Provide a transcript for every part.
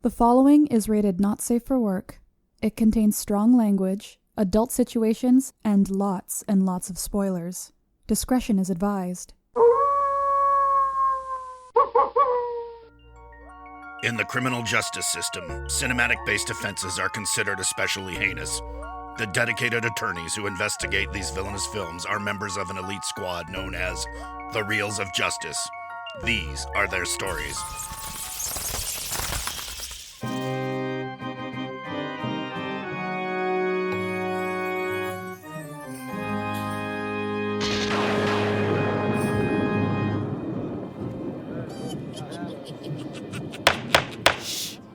The following is rated not safe for work. It contains strong language, adult situations, and lots of spoilers. Discretion is advised. In the criminal justice system, cinematic-based offenses are considered especially heinous. The dedicated attorneys who investigate these villainous films are members of an elite squad known as the Reels of Justice. These are their stories.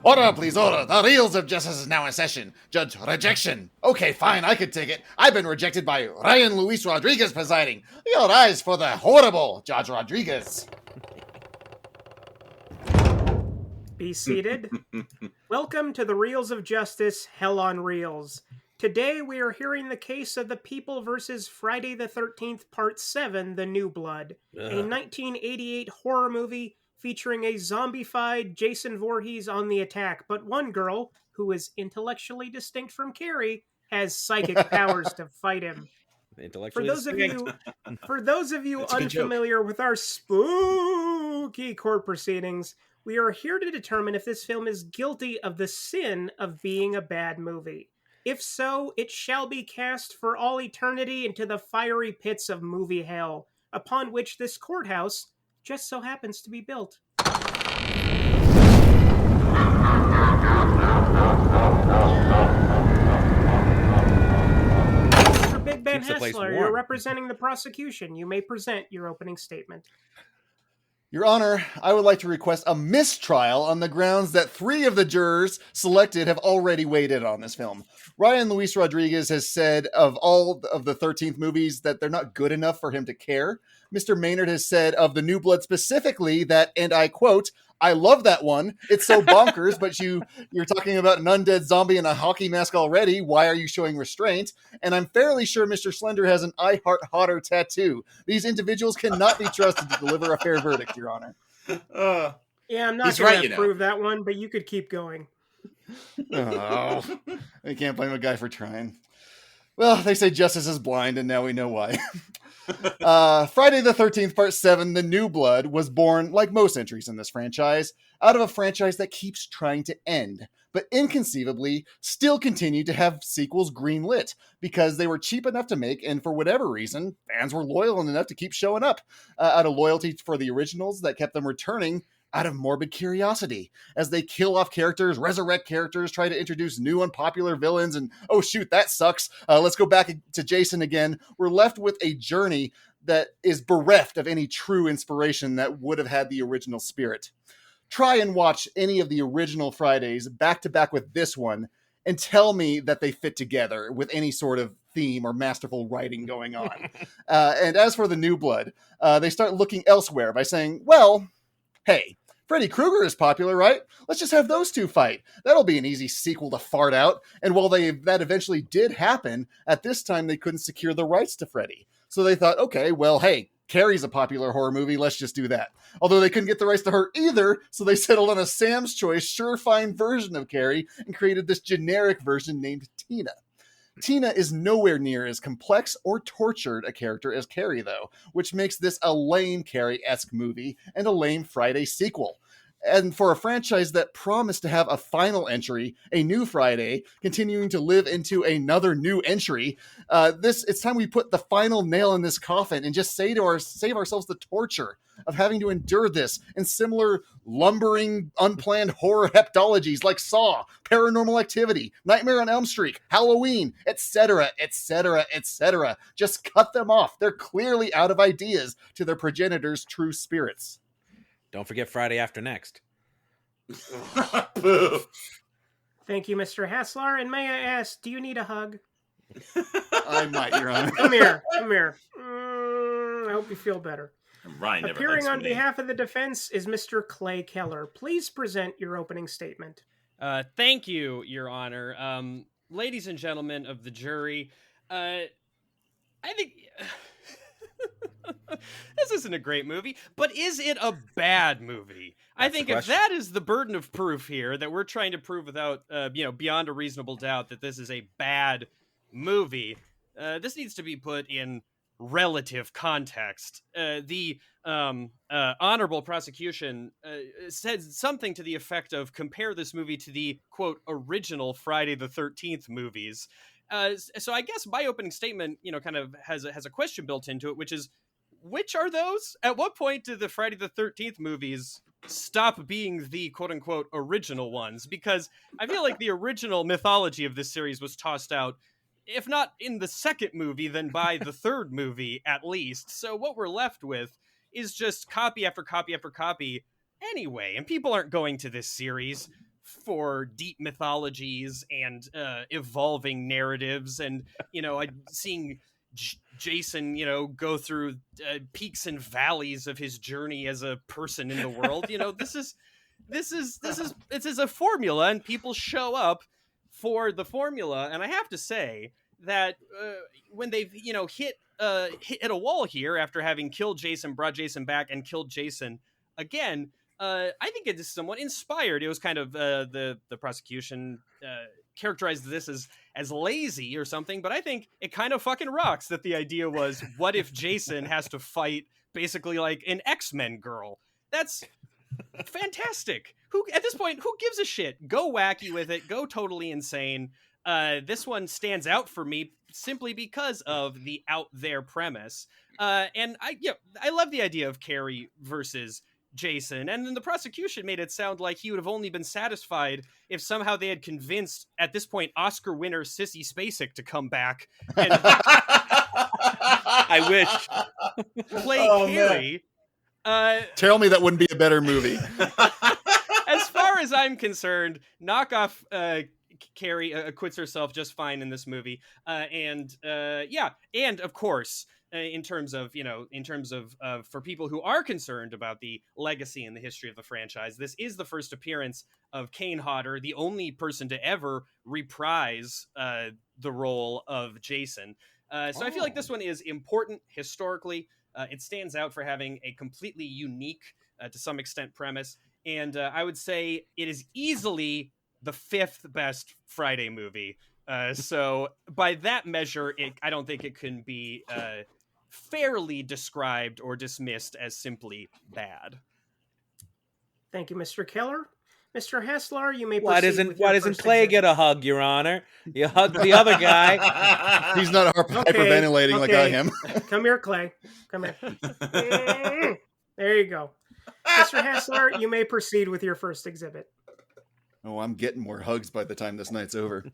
Order, please, order. The Reels of Justice is now in session. Judge, rejection. Okay, fine, I could take it. I've been rejected by Ryan Luis Rodriguez presiding. Your eyes for the horrible Judge Rodriguez. Be seated. Welcome to the Reels of Justice, Hell on Reels. Today we are hearing the case of the People versus Friday the 13th Part 7, The New Blood, a 1988 horror movie featuring a zombified Jason Voorhees on the attack, but one girl, who is intellectually distinct from Carrie, has psychic powers to fight him. For those of you unfamiliar with our spooky court proceedings, we are here to determine if this film is guilty of the sin of being a bad movie. If so, it shall be cast for all eternity into the fiery pits of movie hell, upon which this courthouse just so happens to be built. Mr. Big Ben Haslar, you're representing the prosecution. You may present your opening statement. Your Honor, I would like to request a mistrial on the grounds that 3 of the jurors selected have already weighed in on this film. Ryan Luis Rodriguez has said of all of the 13th movies that they're not good enough for him to care. Mr. Maynard has said of The New Blood specifically that, and I quote, "I love that one. It's so bonkers, but you're talking about an undead zombie in a hockey mask already. Why are you showing restraint?" And I'm fairly sure Mr. Schlender has an I Heart Hotter tattoo. These individuals cannot be trusted to deliver a fair verdict, Your Honor. Yeah, I'm not going to approve that one, but you could keep going. Oh, I can't blame a guy for trying. Well, they say justice is blind, and now we know why. Friday the 13th, Part 7, The New Blood, was born, like most entries in this franchise, out of a franchise that keeps trying to end, but inconceivably still continued to have sequels greenlit, because they were cheap enough to make, and for whatever reason, fans were loyal enough to keep showing up, out of loyalty for the originals that kept them returning, out of morbid curiosity, as they kill off characters, resurrect characters, try to introduce new unpopular villains, and oh shoot, that sucks. Let's go back to Jason again. We're left with a journey that is bereft of any true inspiration that would have had the original spirit. Try and watch any of the original Fridays back to back with this one, and tell me that they fit together with any sort of theme or masterful writing going on. And as for The New Blood, they start looking elsewhere by saying, well, hey, Freddy Krueger is popular, right? Let's just have those two fight. That'll be an easy sequel to fart out. And while that eventually did happen, at this time they couldn't secure the rights to Freddy. So they thought, okay, well, hey, Carrie's a popular horror movie, let's just do that. Although they couldn't get the rights to her either, so they settled on a Sam's Choice sure-fine version of Carrie and created this generic version named Tina. Tina is nowhere near as complex or tortured a character as Carrie, though, which makes this a lame Carrie-esque movie and a lame Friday sequel. And for a franchise that promised to have a final entry, a new Friday, continuing to live into another new entry, it's time we put the final nail in this coffin and just save ourselves the torture of having to endure this and similar lumbering, unplanned horror heptologies like Saw, Paranormal Activity, Nightmare on Elm Street, Halloween, etc., etc., etc. Just cut them off. They're clearly out of ideas to their progenitors' true spirits. Don't forget Friday After Next. Thank you, Mr. Haslar. And may I ask, do you need a hug? I might, Your Honor. Come here. I hope you feel better. Ryan Appearing on behalf of the defense is Mr. Clay Keller. Please present your opening statement. Thank you, Your Honor. Ladies and gentlemen of the jury, I think... This isn't a great movie, but is it a bad movie? I think if that is the burden of proof here, that we're trying to prove without, beyond a reasonable doubt that this is a bad movie, this needs to be put in relative context. The honorable prosecution said something to the effect of compare this movie to the, quote, original Friday the 13th movies. So I guess my opening statement, kind of has a question built into it, which is, which are those? At what point did the Friday the 13th movies stop being the quote-unquote original ones? Because I feel like the original mythology of this series was tossed out, if not in the second movie, then by the third movie at least. So what we're left with is just copy after copy after copy anyway, and people aren't going to this series for deep mythologies and evolving narratives and seeing Jason go through peaks and valleys of his journey as a person in the world. This is a formula, and people show up for the formula. And I have to say that when they've hit a wall here after having killed Jason, brought Jason back, and killed Jason again, I think it is somewhat inspired. It was kind of the prosecution characterized this as lazy or something, but I think it kind of fucking rocks that the idea was, what if Jason has to fight basically like an X-Men girl? That's fantastic. At this point, who gives a shit? Go wacky with it. Go totally insane. This one stands out for me simply because of the out there premise. And I love the idea of Carrie versus Jason, and then the prosecution made it sound like he would have only been satisfied if somehow they had convinced, at this point, Oscar winner Sissy Spacek to come back and I wish play Carrie. Tell me that wouldn't be a better movie. As far as I'm concerned, knockoff Carrie acquits herself just fine in this movie, and of course, in terms of for people who are concerned about the legacy and the history of the franchise, this is the first appearance of Kane Hodder, the only person to ever reprise the role of Jason. So I feel like this one is important historically. It stands out for having a completely unique, to some extent, premise. And I would say it is easily the fifth best Friday movie. So by that measure, I don't think it can be fairly described or dismissed as simply bad. Thank you, Mr. Keller. Mr. Haslar, you may Why proceed with your doesn't first Clay exhibit. get a hug, Your Honor? You hug the other guy. He's not hyperventilating like I am. Come here, Clay. Come here. There you go. Mr. Haslar, you may proceed with your first exhibit. Oh, I'm getting more hugs by the time this night's over.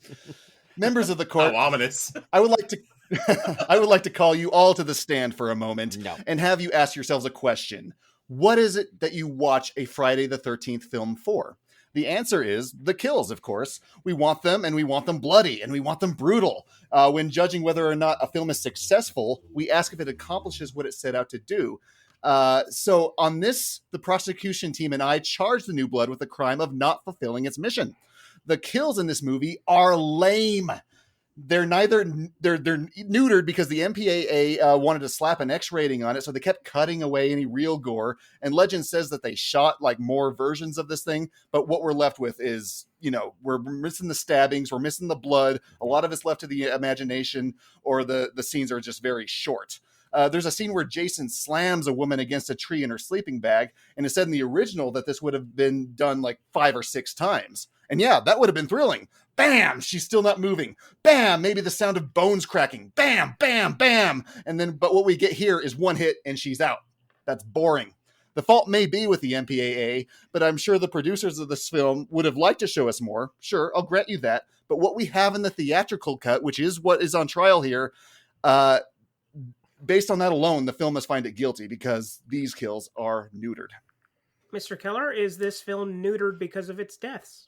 Members of the court, How ominous. I would like to call you all to the stand for a moment and have you ask yourselves a question. What is it that you watch a Friday the 13th film for? The answer is the kills, of course. We want them, and we want them bloody, and we want them brutal. When judging whether or not a film is successful, we ask if it accomplishes what it set out to do. So on this, the prosecution team and I charged the New Blood with the crime of not fulfilling its mission. The kills in this movie are lame. They're neutered because the MPAA wanted to slap an X rating on it, so they kept cutting away any real gore. And legend says that they shot like more versions of this thing, but what we're left with is, we're missing the stabbings, we're missing the blood. A lot of it's left to the imagination, or the scenes are just very short. There's a scene where Jason slams a woman against a tree in her sleeping bag, and it said in the original that this would have been done like 5 or 6 times. And yeah, that would have been thrilling. Bam! She's still not moving. Bam! Maybe the sound of bones cracking. Bam! Bam! Bam! But what we get here is one hit and she's out. That's boring. The fault may be with the MPAA, but I'm sure the producers of this film would have liked to show us more. Sure, I'll grant you that. But what we have in the theatrical cut, which is what is on trial here, based on that alone, the film must find it guilty because these kills are neutered. Mr. Keller, is this film neutered because of its deaths?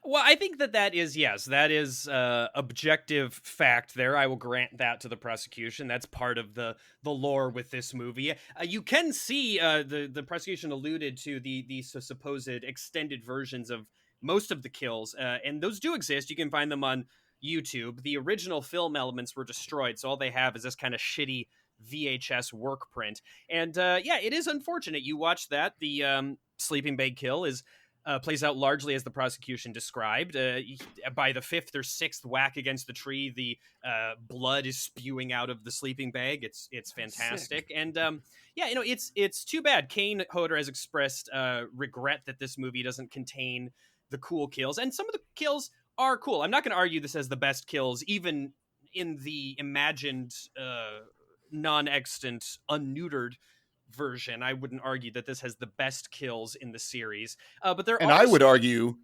Well, I think that is, yes, that is objective fact there. I will grant that to the prosecution. That's part of the lore with this movie. You can see the prosecution alluded to the supposed extended versions of most of the kills, and those do exist. You can find them on YouTube. The original film elements were destroyed, so all they have is this kind of shitty VHS work print. And it is unfortunate. You watch that, the sleeping bag kill is plays out largely as the prosecution described. By the 5th or 6th whack against the tree, the blood is spewing out of the sleeping bag. It's fantastic. Sick. And yeah, it's too bad. Kane Hodder has expressed regret that this movie doesn't contain the cool kills, and some of the kills are cool. I'm not going to argue this as the best kills, even in the imagined non-extant, unneutered version. I wouldn't argue that this has the best kills in the series, but I would argue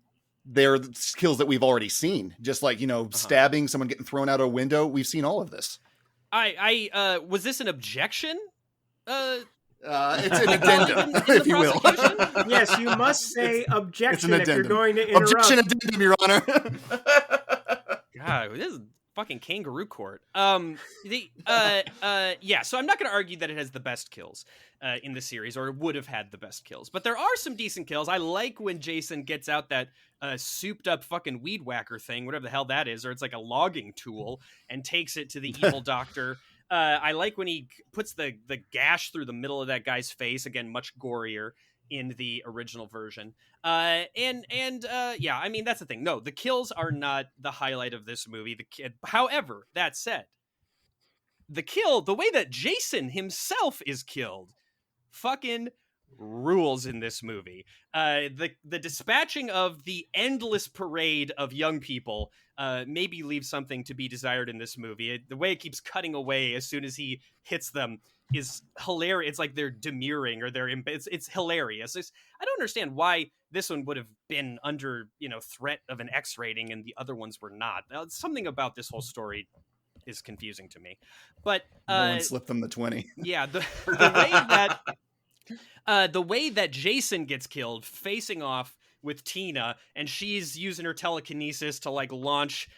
they're the kills that we've already seen. Just like stabbing, someone getting thrown out a window. We've seen all of this. I was this an objection? It's an addendum, if you will. Yes, you must say objection if you're going to interrupt. Objection addendum, Your Honor. God, this is fucking kangaroo court. Yeah, so I'm not going to argue that it has the best kills in the series, or it would have had the best kills, but there are some decent kills. I like when Jason gets out that souped up fucking weed whacker thing, whatever the hell that is, or it's like a logging tool, and takes it to the evil doctor. I like when he puts the gash through the middle of that guy's face, again, much gorier in the original version. Yeah, I mean, that's the thing. No, the kills are not the highlight of this movie. However, that said, the way that Jason himself is killed fucking rules in this movie. The dispatching of the endless parade of young people maybe leaves something to be desired in this movie. The way it keeps cutting away as soon as he hits them is hilarious. It's like they're demurring, or it's hilarious. I don't understand why this one would have been under threat of an X rating and the other ones were not. Something about this whole story is confusing to me. But no one slipped them the 20. Yeah, the way that Jason gets killed facing off with Tina, and she's using her telekinesis to like launch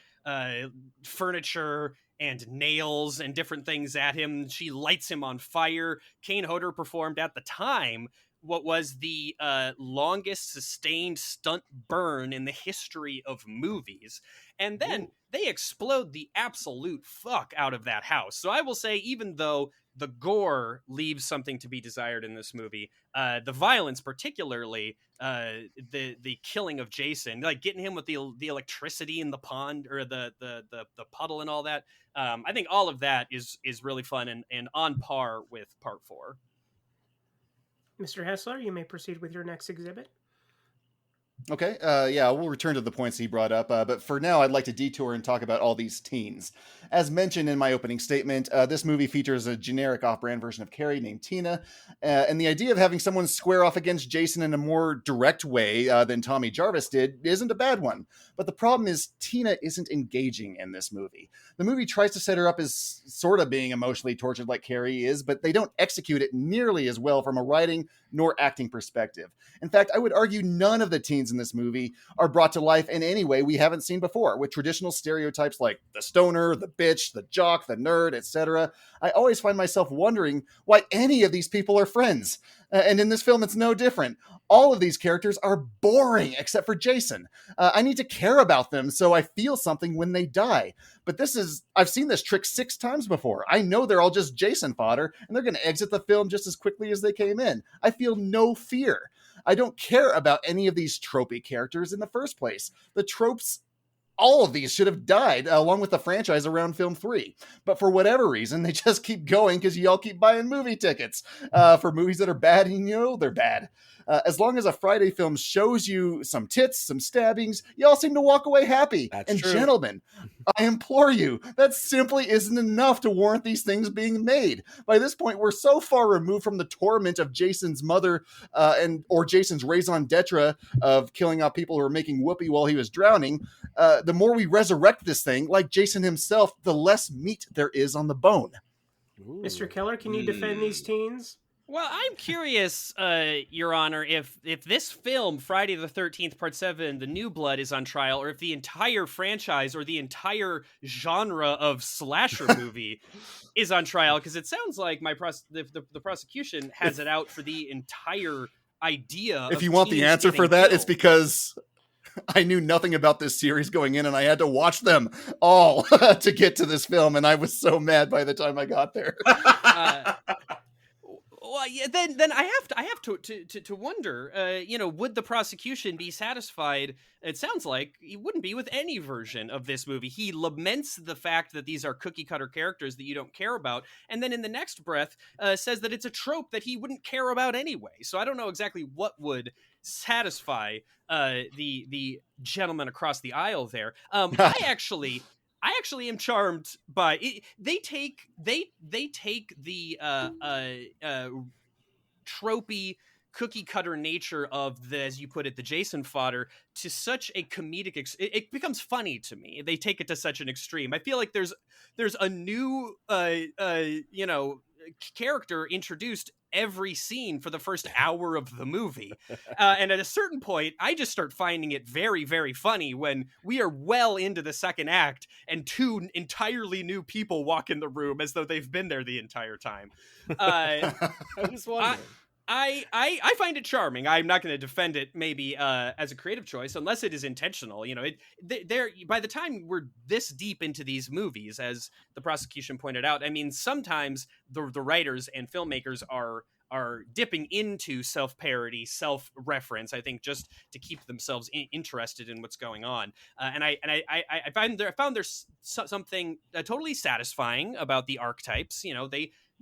furniture and nails and different things at him. She lights him on fire. Kane Hodder performed at the time what was the longest sustained stunt burn in the history of movies. And then they explode the absolute fuck out of that house. So I will say, even though the gore leaves something to be desired in this movie, the violence, particularly the killing of Jason, like getting him with the electricity in the pond, or the puddle and all that, I think all of that is really fun and on par with part 4. Mr. Haslar, you may proceed with your next exhibit. Okay, yeah, we'll return to the points he brought up, but for now I'd like to detour and talk about all these teens. As mentioned in my opening statement, this movie features a generic off-brand version of Carrie named Tina, and the idea of having someone square off against Jason in a more direct way than Tommy Jarvis did isn't a bad one. But the problem is Tina isn't engaging in this movie. The movie tries to set her up as sort of being emotionally tortured like Carrie is, but they don't execute it nearly as well from a writing nor acting perspective. In fact, I would argue none of the teens in this movie are brought to life in any way we haven't seen before, with traditional stereotypes like the stoner, the bitch, the jock, the nerd, etc. I always find myself wondering why any of these people are friends. And in this film, it's no different. All of these characters are boring except for Jason. I need to care about them so I feel something when they die. But I've seen this trick 6 times before. I know they're all just Jason fodder, and they're going to exit the film just as quickly as they came in. I feel no fear. I don't care about any of these tropey characters in the first place. The tropes, all of these should have died along with the franchise around film 3. But for whatever reason, they just keep going because y'all keep buying movie tickets for movies that are bad, and they're bad. As long as a Friday film shows you some tits, some stabbings, y'all seem to walk away happy. That's and true. Gentlemen, I implore you, that simply isn't enough to warrant these things being made. By this point, we're so far removed from the torment of Jason's mother or Jason's raison d'etre of killing off people who were making whoopee while he was drowning. The more we resurrect this thing, like Jason himself, the less meat there is on the bone. Ooh. Mr. Keller, can you defend these teens? Well, I'm curious, Your Honor, if this film, Friday the 13th, Part 7, The New Blood, is on trial, or if the entire franchise or the entire genre of slasher movie is on trial, because it sounds like the prosecution has it out for the entire idea. If you want the answer for that, it's because I knew nothing about this series going in, and I had to watch them all to get to this film, and I was so mad by the time I got there. Well, yeah, then I have to wonder, would the prosecution be satisfied? It sounds like he wouldn't be with any version of this movie. He laments the fact that these are cookie cutter characters that you don't care about, and then in the next breath says that it's a trope that he wouldn't care about anyway. So I don't know exactly what would satisfy the gentleman across the aisle there. I actually am charmed by it. They take the tropey cookie cutter nature of the, as you put it, the Jason fodder to such a comedic it becomes funny to me. They take it to such an extreme. I feel like there's a new character introduced every scene for the first hour of the movie. And at a certain point, I just start finding it very, very funny when we are well into the second act and two entirely new people walk in the room as though they've been there the entire time. I was wondering. I find it charming. I'm not going to defend it maybe as a creative choice unless it is intentional. By the time we're this deep into these movies, as the prosecution pointed out, I mean, sometimes the writers and filmmakers are dipping into self-parody, self-reference, I think, just to keep themselves interested in what's going on. And I found there's something totally satisfying about the archetypes.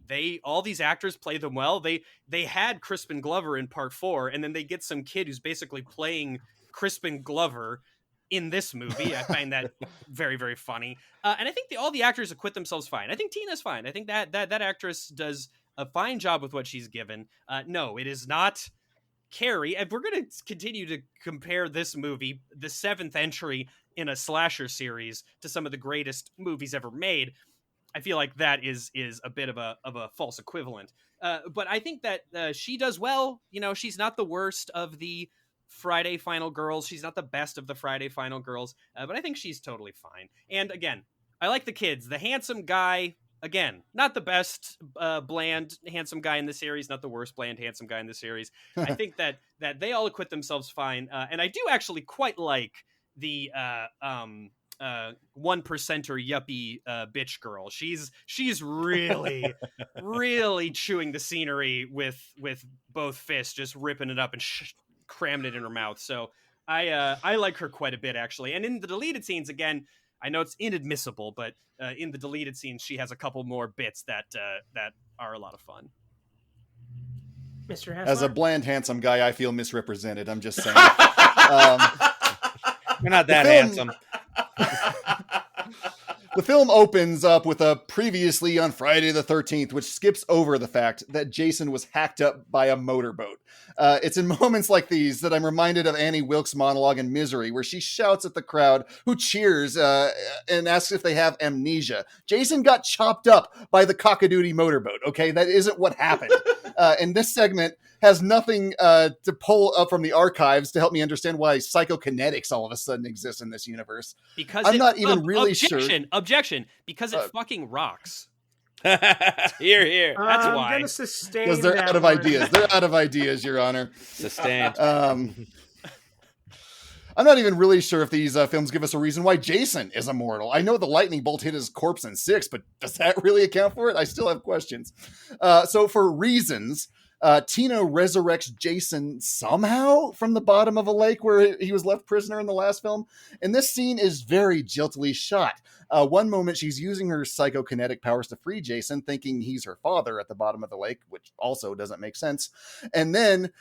They all these actors play them well. They had Crispin Glover in part 4, and then they get some kid who's basically playing Crispin Glover in this movie. I find that very, very funny. And I think all the actors acquit themselves fine. I think Tina's fine. I think that actress does a fine job with what she's given. No, it is not Carrie. And we're going to continue to compare this movie, the 7th entry in a slasher series, to some of the greatest movies ever made. I feel like that is a bit of a false equivalent. But I think that she does well. She's not the worst of the Friday Final Girls. She's not the best of the Friday Final Girls. But I think she's totally fine. And again, I like the kids. The handsome guy, again, not the best bland handsome guy in the series, not the worst bland handsome guy in the series. I think that they all acquit themselves fine. And I do actually quite like the 1%er yuppie bitch girl. She's really really chewing the scenery with both fists, just ripping it up and cramming it in her mouth. So I like her quite a bit, actually. And in the deleted scenes, again, I know it's inadmissible, but in the deleted scenes, she has a couple more bits that are a lot of fun. Mr. Haslar? As a bland, handsome guy, I feel misrepresented. I'm just saying. You're not that handsome. The film opens up with a previously on Friday the 13th, which skips over the fact that Jason was hacked up by a motorboat. It's in moments like these that I'm reminded of Annie Wilkes' monologue in Misery, where she shouts at the crowd who cheers and asks if they have amnesia. Jason got chopped up by the cockadoodie motorboat, okay? That isn't what happened. And this segment has nothing to pull up from the archives to help me understand why psychokinetics all of a sudden exists in this universe. Because I'm not even really sure. Objection, because it fucking rocks. Here. That's why. I'm going to sustain Because they're that out of one. ideas. They're out of ideas, Your Honor. Sustained. I'm not even really sure if these films give us a reason why Jason is immortal. I know the lightning bolt hit his corpse in 6, but does that really account for it? I still have questions. So for reasons, Tina resurrects Jason somehow from the bottom of a lake where he was left prisoner in the last film. And this scene is very jiltily shot. One moment she's using her psychokinetic powers to free Jason, thinking he's her father at the bottom of the lake, which also doesn't make sense. And then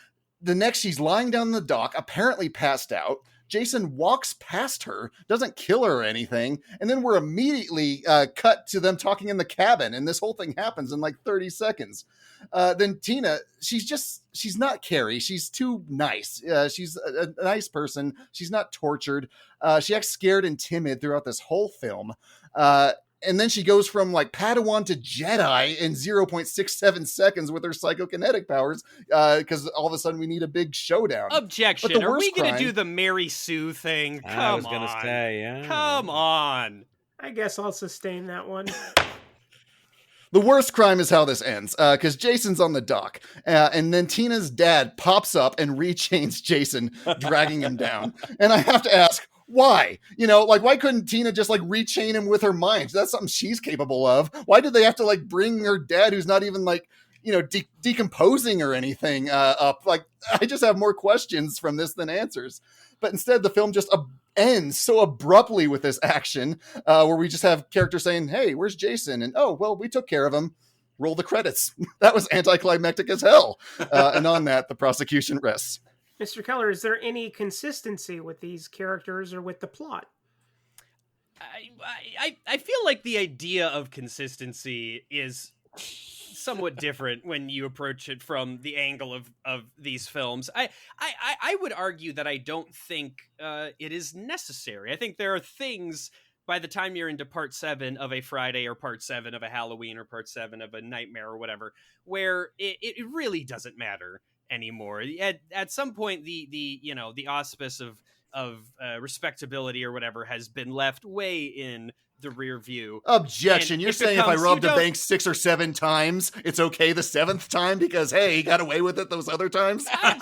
the next she's lying down the dock, apparently passed out. Jason walks past her, doesn't kill her or anything, and then we're immediately cut to them talking in the cabin, and this whole thing happens in like 30 seconds. Then Tina, she's not Carrie. She's too nice. She's a nice person. She's not tortured. She acts scared and timid throughout this whole film. And then she goes from like Padawan to Jedi in 0.67 seconds with her psychokinetic powers because all of a sudden we need a big showdown. Objection. Are we going to do the Mary Sue thing? Come on. I was going to say, yeah. Come on. I guess I'll sustain that one. The worst crime is how this ends, because Jason's on the dock, and then Tina's dad pops up and rechains Jason, dragging him down. And I have to ask, why? Why couldn't Tina just rechain him with her mind? That's something she's capable of. Why did they have to bring her dad, who's not even decomposing or anything up. Like, I just have more questions from this than answers. But instead, the film just ends so abruptly with this action where we just have characters saying, "Hey, where's Jason?" And, "Oh, well, we took care of him. Roll the credits." That was anticlimactic as hell. And on that, the prosecution rests. Mr. Keller, is there any consistency with these characters or with the plot? I feel like the idea of consistency is somewhat different when you approach it from the angle of these films. I would argue that I don't think it is necessary. I think there are things by the time you're into part 7 of a Friday or part 7 of a Halloween or part 7 of a Nightmare or whatever, where it really doesn't matter anymore. At some point, the auspice of respectability or whatever has been left way in the rear view. Objection. And you're saying if I robbed a bank 6 or 7 times, it's okay the 7th time because, hey, he got away with it those other times? I'm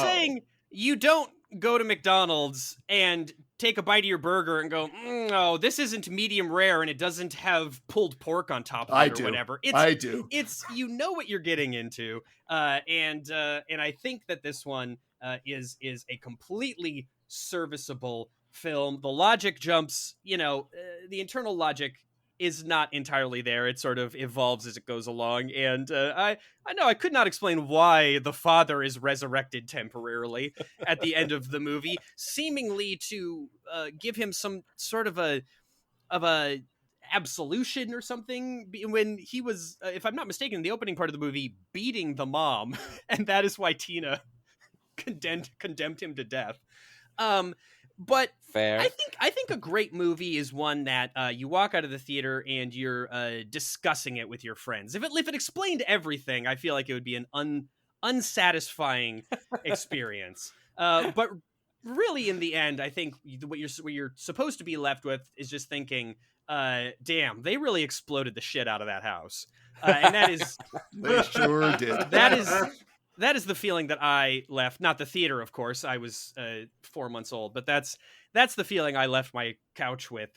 saying you don't go to McDonald's and take a bite of your burger and go, "No, this isn't medium rare and it doesn't have pulled pork on top of it," or whatever. I do. It's, you know what you're getting into. And I think that this one is a completely serviceable film. The logic jumps, the internal logic is not entirely there. It sort of evolves as it goes along. And I know I could not explain why the father is resurrected temporarily at the end of the movie, seemingly to give him some sort of a absolution or something, when he was, if I'm not mistaken, in the opening part of the movie, beating the mom, and that is why Tina condemned him to death. But fair. I think a great movie is one that you walk out of the theater and you're discussing it with your friends. If it explained everything, I feel like it would be an unsatisfying experience. But really, in the end, I think what you're supposed to be left with is just thinking, damn, they really exploded the shit out of that house. And that is... They sure did. That is the feeling that I left. Not the theater, of course. I was 4 months old, but that's the feeling I left my couch with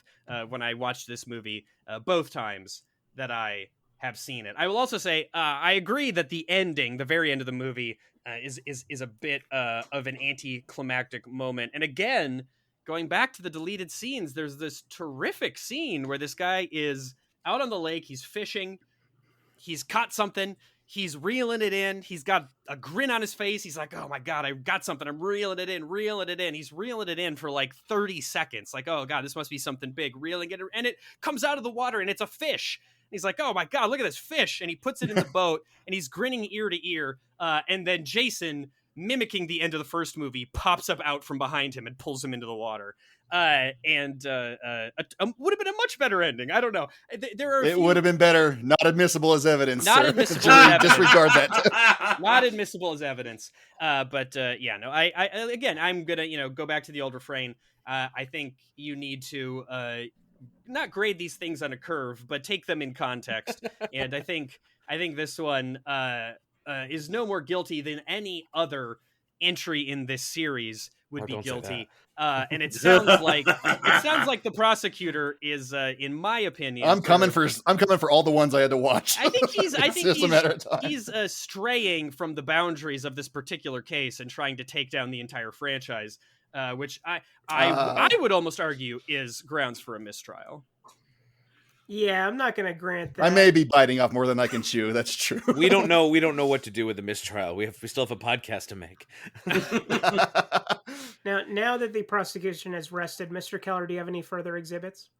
when I watched this movie both times that I have seen it. I will also say I agree that the ending, the very end of the movie, is a bit of an anticlimactic moment. And again, going back to the deleted scenes, there's this terrific scene where this guy is out on the lake. He's fishing. He's caught something. He's reeling it in. He's got a grin on his face. He's like, "Oh my God, I got something. I'm reeling it in. He's reeling it in for like 30 seconds. Like, "Oh God, this must be something big." Reeling it, and it comes out of the water and it's a fish. And he's like, "Oh my God, look at this fish." And he puts it in the boat and he's grinning ear to ear. And then Jason, mimicking the end of the first movie, pops up out from behind him and pulls him into the water. Would have been a much better ending. I don't know. It would have been better. Not admissible as evidence. Not sir. admissible as evidence. Disregard that. Not admissible as evidence. I'm gonna go back to the old refrain. I think you need to not grade these things on a curve, but take them in context. And I think this one is no more guilty than any other entry in this series would be guilty. And it sounds like the prosecutor is, in my opinion, I'm coming for all the ones I had to watch. I think he's a matter of time. He's straying from the boundaries of this particular case and trying to take down the entire franchise, which I would almost argue is grounds for a mistrial. Yeah, I'm not going to grant that. I may be biting off more than I can chew. That's true. We don't know what to do with the mistrial. We still have a podcast to make. Now that the prosecution has rested, Mr. Keller, do you have any further exhibits?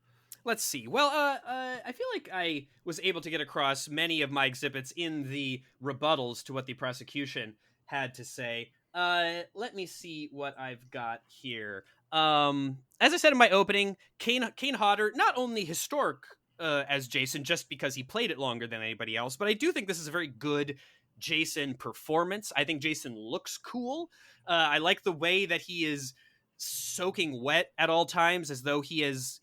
Let's see. Well, I feel like I was able to get across many of my exhibits in the rebuttals to what the prosecution had to say. Let me see what I've got here. As I said in my opening, Kane Hodder, not only historic as Jason, just because he played it longer than anybody else, but I do think this is a very good Jason performance. I think Jason looks cool. I like the way that he is soaking wet at all times, as though he is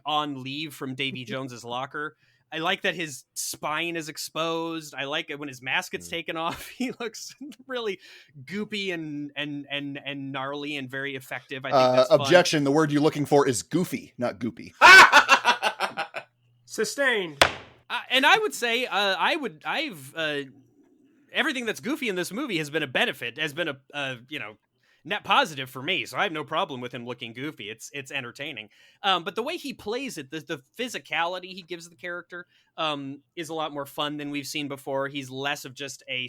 on leave from Davy Jones's locker. I like that his spine is exposed. I like it when his mask gets taken off. He looks really goopy and gnarly and very effective. I think that's objection. Fun. The word you're looking for is goofy, not goopy. Sustained. And I would say, everything that's goofy in this movie has been a benefit, has been a net positive for me. So I have no problem with him looking goofy. It's entertaining. But the way he plays it, the physicality he gives the character, is a lot more fun than we've seen before. He's less of just a,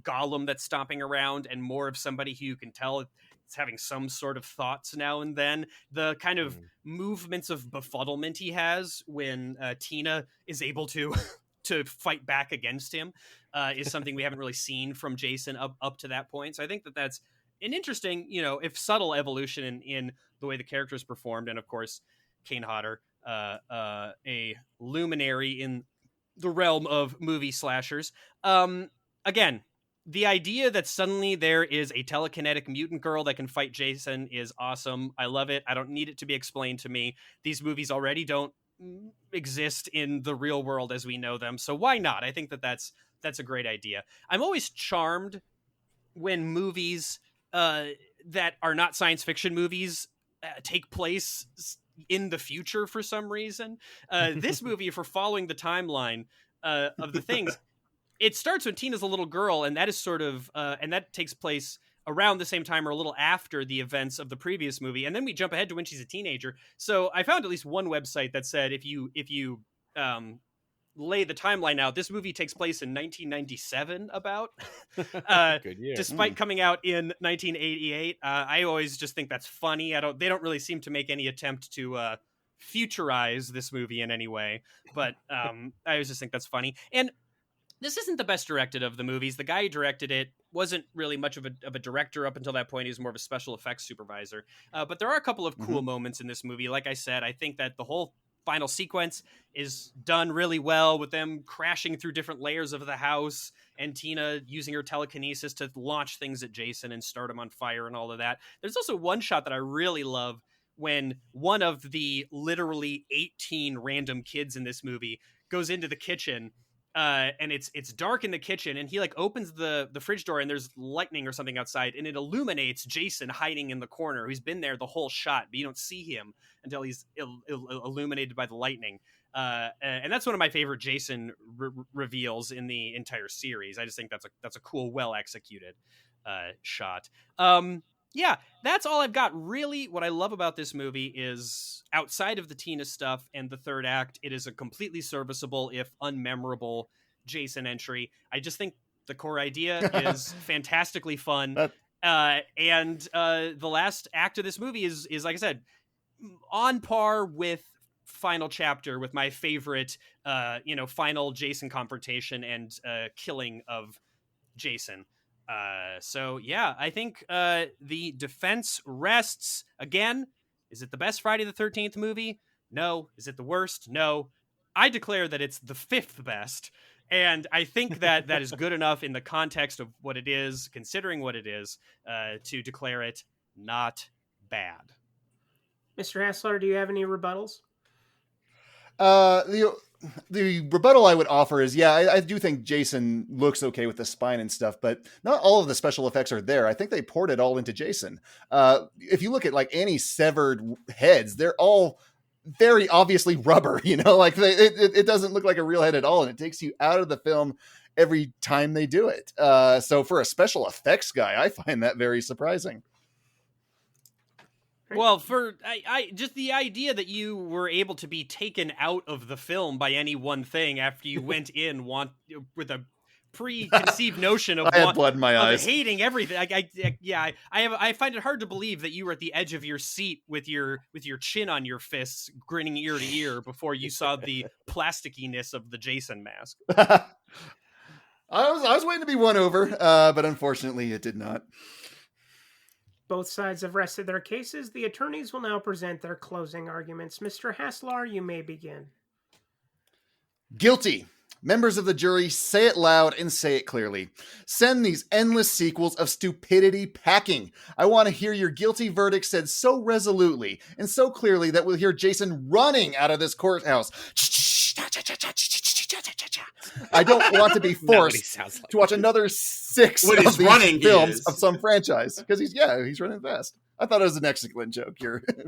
golem that's stomping around and more of somebody who you can tell it's having some sort of thoughts now and then. The kind of movements of befuddlement he has when Tina is able to to fight back against him is something we haven't really seen from Jason up to that point. So I think that's an interesting, if subtle evolution in the way the character is performed. And of course, Kane Hodder, a luminary in the realm of movie slashers. Again, the idea that suddenly there is a telekinetic mutant girl that can fight Jason is awesome. I love it. I don't need it to be explained to me. These movies already don't exist in the real world as we know them. So why not? I think that's a great idea. I'm always charmed when movies that are not science fiction movies take place in the future for some reason. This movie, if we're following the timeline of the things, it starts when Tina's a little girl, and that is sort of, and that takes place around the same time or a little after the events of the previous movie. And then we jump ahead to when she's a teenager. So I found at least one website that said if you lay the timeline out, this movie takes place in 1997 about, Good year. despite coming out in 1988. I always just think that's funny. They don't really seem to make any attempt to futurize this movie in any way, but I always just think that's funny. And this isn't the best directed of the movies. The guy who directed it wasn't really much of a director up until that point. He was more of a special effects supervisor. But there are a couple of cool moments in this movie. Like I said, I think that the whole final sequence is done really well with them crashing through different layers of the house and Tina using her telekinesis to launch things at Jason and start him on fire and all of that. There's also one shot that I really love when one of the literally 18 random kids in this movie goes into the kitchen. And it's dark in the kitchen, and he opens the fridge door, and there's lightning or something outside, and it illuminates Jason hiding in the corner. He's been there the whole shot, but you don't see him until he's illuminated by the lightning. And that's one of my favorite Jason reveals in the entire series. I just think that's a cool, well executed shot. Yeah, that's all I've got. Really, what I love about this movie is outside of the Tina stuff and the third act, it is a completely serviceable, if unmemorable, Jason entry. I just think the core idea is fantastically fun. And the last act of this movie is, like I said, on par with final chapter, with my favorite, final Jason confrontation and killing of Jason. So yeah, I think the defense rests. Again, is it the best Friday the 13th movie? No. Is it the worst? No. I declare that it's the 5th best. And I think that is good enough in the context of what it is, considering what it is, to declare it not bad. Mr. Haslar, do you have any rebuttals? The rebuttal I would offer is, I do think Jason looks okay with the spine and stuff, but not all of the special effects are there. I think they poured it all into Jason. If you look at any severed heads, they're all very obviously rubber, it doesn't look like a real head at all. And it takes you out of the film every time they do it. So for a special effects guy, I find that very surprising. Well, I just the idea that you were able to be taken out of the film by any one thing after you went in with a preconceived notion of I had blood in my eyes, hating everything. I find it hard to believe that you were at the edge of your seat with your chin on your fists, grinning ear to ear before you saw the plasticiness of the Jason mask. I was waiting to be won over, but unfortunately, it did not. Both sides have rested their cases. The attorneys will now present their closing arguments. Mr. Haslar, you may begin. Guilty. Members of the jury, say it loud and say it clearly. Send these endless sequels of stupidity packing. I want to hear your guilty verdict said so resolutely and so clearly that we'll hear Jason running out of this courthouse. I don't want to be forced to watch another 6 of these films of some franchise because he's running fast. I thought it was an excellent joke.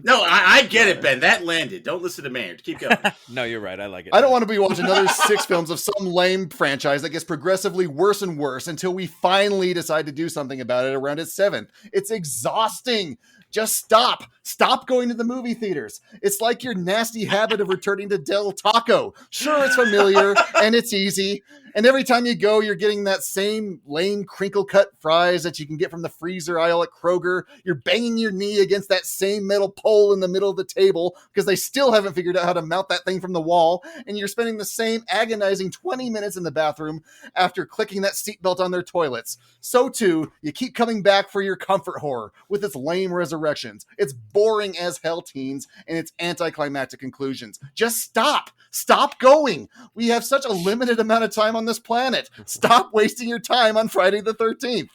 No, I get it, Ben. That landed. Don't listen to Maynard. Keep going. No, you're right. I like it. I don't want to be watching another 6 films of some lame franchise that gets progressively worse and worse until we finally decide to do something about it around its 7th. It's exhausting. Just stop. Stop going to the movie theaters. It's like your nasty habit of returning to Del Taco. Sure, it's familiar and it's easy. And every time you go, you're getting that same lame crinkle cut fries that you can get from the freezer aisle at Kroger. You're banging your knee against that same metal pole in the middle of the table because they still haven't figured out how to mount that thing from the wall. And you're spending the same agonizing 20 minutes in the bathroom after clicking that seatbelt on their toilets. So too, you keep coming back for your comfort horror with its lame resurrections. It's boring as hell, teens, and its anticlimactic conclusions. Just stop. Stop going. We have such a limited amount of time on this planet. Stop wasting your time on Friday the 13th.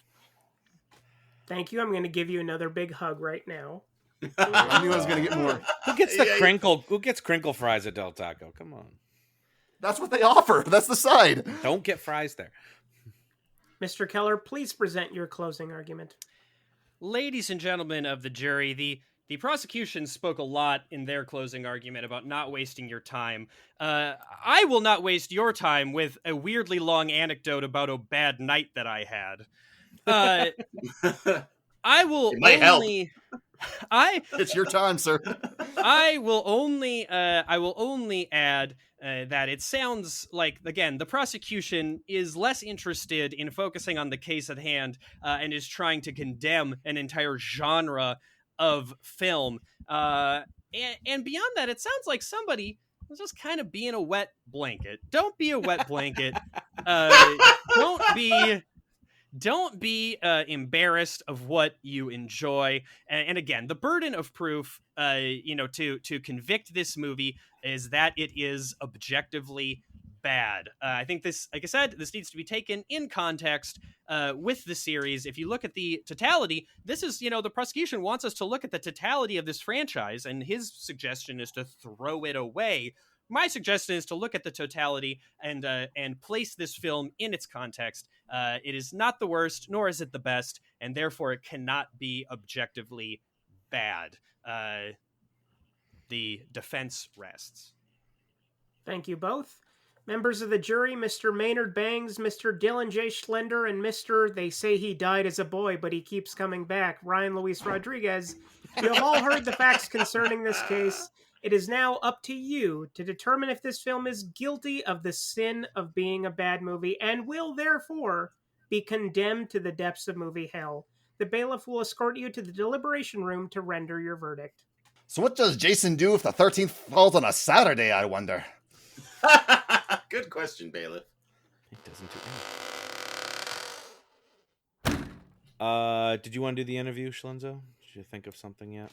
Thank you. I'm going to give you another big hug right now. I knew I was going to get more. Who gets the crinkle? Who gets crinkle fries at Del Taco? Come on. That's what they offer. That's the side. Don't get fries there. Mr. Keller, please present your closing argument. Ladies and gentlemen of the jury, the prosecution spoke a lot in their closing argument about not wasting your time. I will not waste your time with a weirdly long anecdote about a bad night that I had. I will only... It's your time, sir. I will only add that it sounds like, again, the prosecution is less interested in focusing on the case at hand and is trying to condemn an entire genre of film. And beyond that, it sounds like somebody was just kind of being a wet blanket. Don't be a wet blanket. Don't be embarrassed of what you enjoy. And again, the burden of proof, to convict this movie is that it is objectively bad. I think this, like I said, this needs to be taken in context with the series. If you look at the totality, this is, the prosecution wants us to look at the totality of this franchise, and his suggestion is to throw it away. My suggestion is to look at the totality and place this film in its context. It is not the worst, nor is it the best, and therefore it cannot be objectively bad. The defense rests. Thank you both. Members of the jury, Mr. Maynard Bangs, Mr. Dylan J. Schlender, and Mr. They say he died as a boy, but he keeps coming back, Ryan Luis Rodriguez. You have all heard the facts concerning this case. It is now up to you to determine if this film is guilty of the sin of being a bad movie and will therefore be condemned to the depths of movie hell. The bailiff will escort you to the deliberation room to render your verdict. So what does Jason do if the 13th falls on a Saturday, I wonder? Good question, bailiff. It doesn't do anything. Did you want to do the interview, Schlenzo? Did you think of something yet?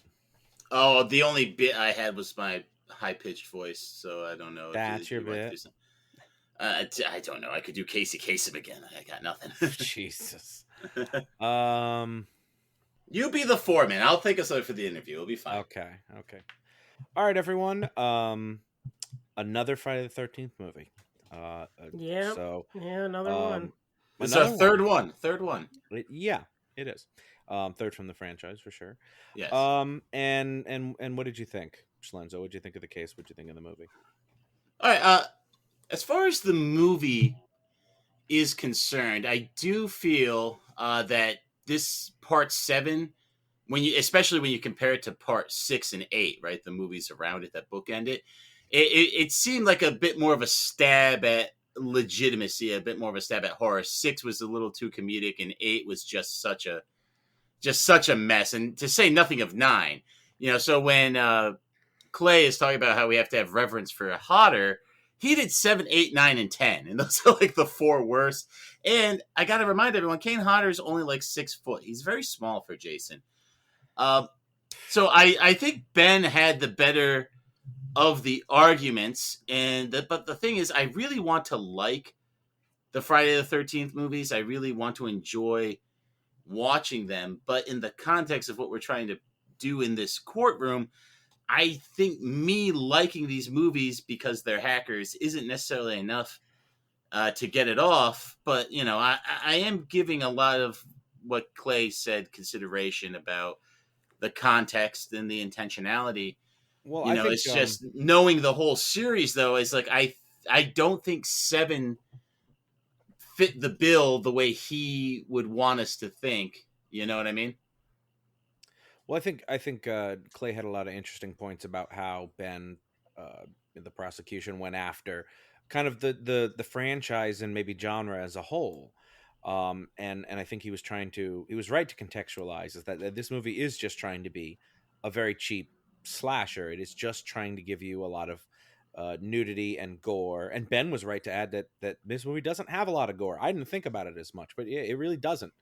Oh, the only bit I had was my high-pitched voice, so I don't know. That's your bit? I don't know. I could do Casey Kasem again. I got nothing. Jesus. You be the foreman. I'll think of something for the interview. It'll be fine. Okay. All right, everyone. Another Friday the 13th movie. Another one. It's our third one. Yeah, it is. Third from the franchise for sure. Yes. And what did you think, Schlenzo? What did you think of the case? What did you think of the movie? All right. As far as the movie is concerned, I do feel that this part 7, especially when you compare it to part 6 and 8, right, the movies around it that bookend it seemed like a bit more of a stab at legitimacy, a bit more of a stab at horror. 6 was a little too comedic, and 8 was just such a mess. And to say nothing of 9, so when Clay is talking about how we have to have reverence for Hodder, he did 7, 8, 9, and 10, and those are like the 4 worst. And I got to remind everyone, Kane Hodder is only like 6 foot. He's very small for Jason. So I think Ben had the better of the arguments, but the thing is, I really want to like the Friday the 13th movies. I really want to enjoy watching them, but in the context of what we're trying to do in this courtroom, I think me liking these movies because they're hackers isn't necessarily enough to get it off. But, I am giving a lot of what Clay said consideration about the context and the intentionality. Well, You know, I think it's just knowing the whole series, though, is like I don't think 7 fit the bill the way he would want us to think. You know what I mean? Well, I think Clay had a lot of interesting points about how Ben, the prosecution, went after kind of the franchise and maybe genre as a whole. And I think he was right to contextualize is that this movie is just trying to be a very cheap slasher. It is just trying to give you a lot of nudity and gore. And Ben was right to add that this movie doesn't have a lot of gore. I didn't think about it as much, but it really doesn't.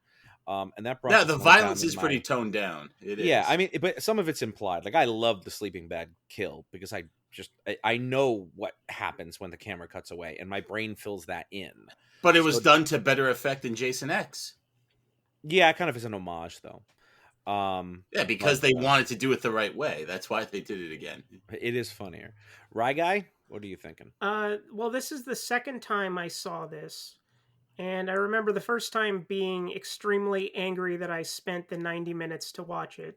And that brought The violence is pretty toned down. It is. Yeah, I mean, but some of it's implied. Like I love the sleeping bag kill because I know what happens when the camera cuts away, and my brain fills that in. But it was done to better effect in Jason X. Yeah, kind of as an homage, though. Yeah, because they wanted to do it the right way. That's why they did it again. It is funnier. Rye Guy, what are you thinking? Well, this is the second time I saw this. And I remember the first time being extremely angry that I spent the 90 minutes to watch it.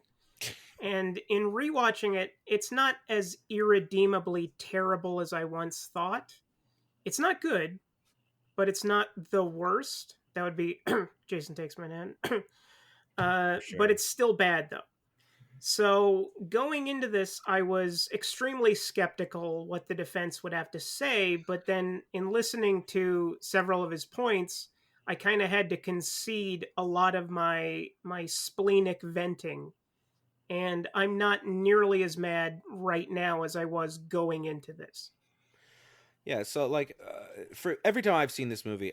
And in rewatching it, it's not as irredeemably terrible as I once thought. It's not good, but it's not the worst. That would be Jason Takes Manhattan. Sure. But it's still bad, though. So going into this, I was extremely skeptical what the defense would have to say, but then in listening to several of his points, I kind of had to concede a lot of my splenic venting, and I'm not nearly as mad right now as I was going into this. Yeah, so like for every time I've seen this movie,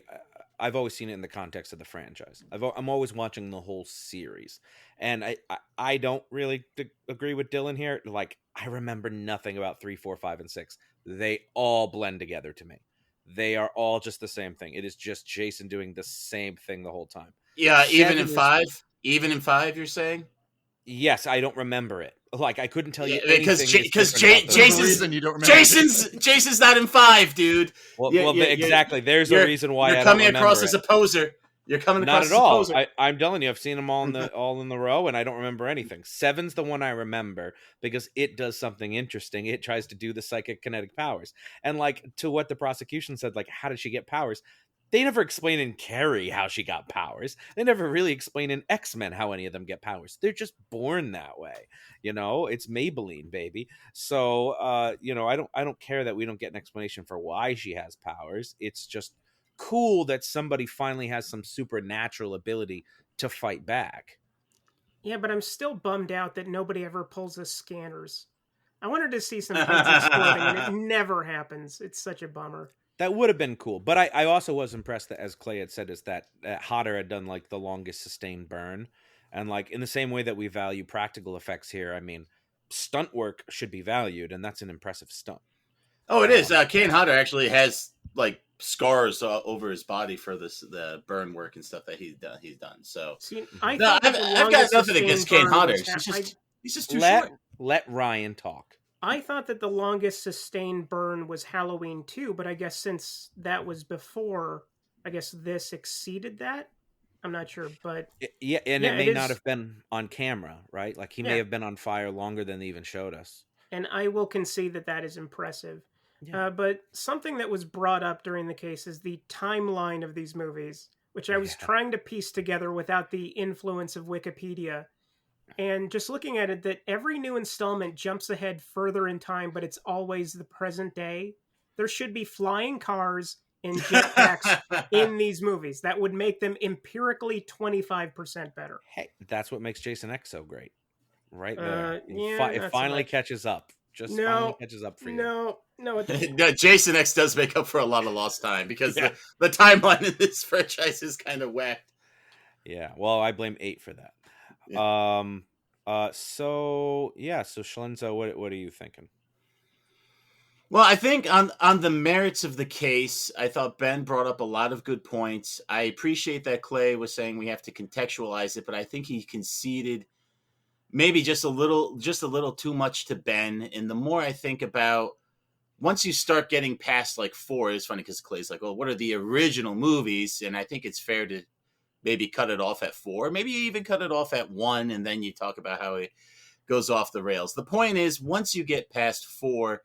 I've always seen it in the context of the franchise. I'm always watching the whole series, and I don't really agree with Dylan here. Like I remember nothing about 3, 4, 5, and 6. They all blend together to me. They are all just the same thing. It is just Jason doing the same thing the whole time. Yeah, even in 5, you're saying? Yes, I don't remember it. Like I couldn't tell you because Jason's Jason's not in 5, dude. Well, exactly. There's a reason why you're I coming don't across remember as it. a poser. You're coming Not across at as a all. poser. I'm telling you, I've seen them all in the row, and I don't remember anything. 7's the one I remember because it does something interesting. It tries to do the psychic kinetic powers, and like to what the prosecution said, like how did she get powers? They never explain in Carrie how she got powers. They never really explain in X-Men how any of them get powers. They're just born that way. You know, it's Maybelline, baby. So, you know, I don't care that we don't get an explanation for why she has powers. It's just cool that somebody finally has some supernatural ability to fight back. Yeah, but I'm still bummed out that nobody ever pulls the scanners. I wanted to see some heads exploding, and it never happens. It's such a bummer. That would have been cool. But I also was impressed that, as Clay had said, is that Hodder had done like the longest sustained burn. And like in the same way that we value practical effects here, I mean, stunt work should be valued, and that's an impressive stunt. Oh, it is. Kane Hodder actually has like scars over his body for the burn work and stuff that he's done. So see, I've got nothing against Kane Hodder. He's just too short. Let Ryan talk. I thought that the longest sustained burn was Halloween 2, but I guess since that was before, I guess this exceeded that. I'm not sure, but yeah, and it may not have been on camera, right? Like he may have been on fire longer than they even showed us. And I will concede that is impressive. Yeah. But something that was brought up during the case is the timeline of these movies, which I was trying to piece together without the influence of Wikipedia. And just looking at it, that every new installment jumps ahead further in time, but it's always the present day. There should be flying cars and jetpacks in these movies. That would make them empirically 25% better. Hey, that's what makes Jason X so great. Right there. It finally catches up. Finally catches up for you. No, no, Jason X does make up for a lot of lost time because the timeline in this franchise is kind of whacked. Yeah, well, I blame 8 for that. Yeah. So Schlenzo, what are you thinking? Well, I think on the merits of the case, I thought Ben brought up a lot of good points. I appreciate that Clay was saying we have to contextualize it, but I think he conceded maybe just a little too much to Ben. And the more I think about, once you start getting past like 4, it's funny because Clay's like, well, what are the original movies? And I think it's fair to maybe cut it off at 4, maybe even cut it off at 1, and then you talk about goes off the rails. The point is, once you get past 4,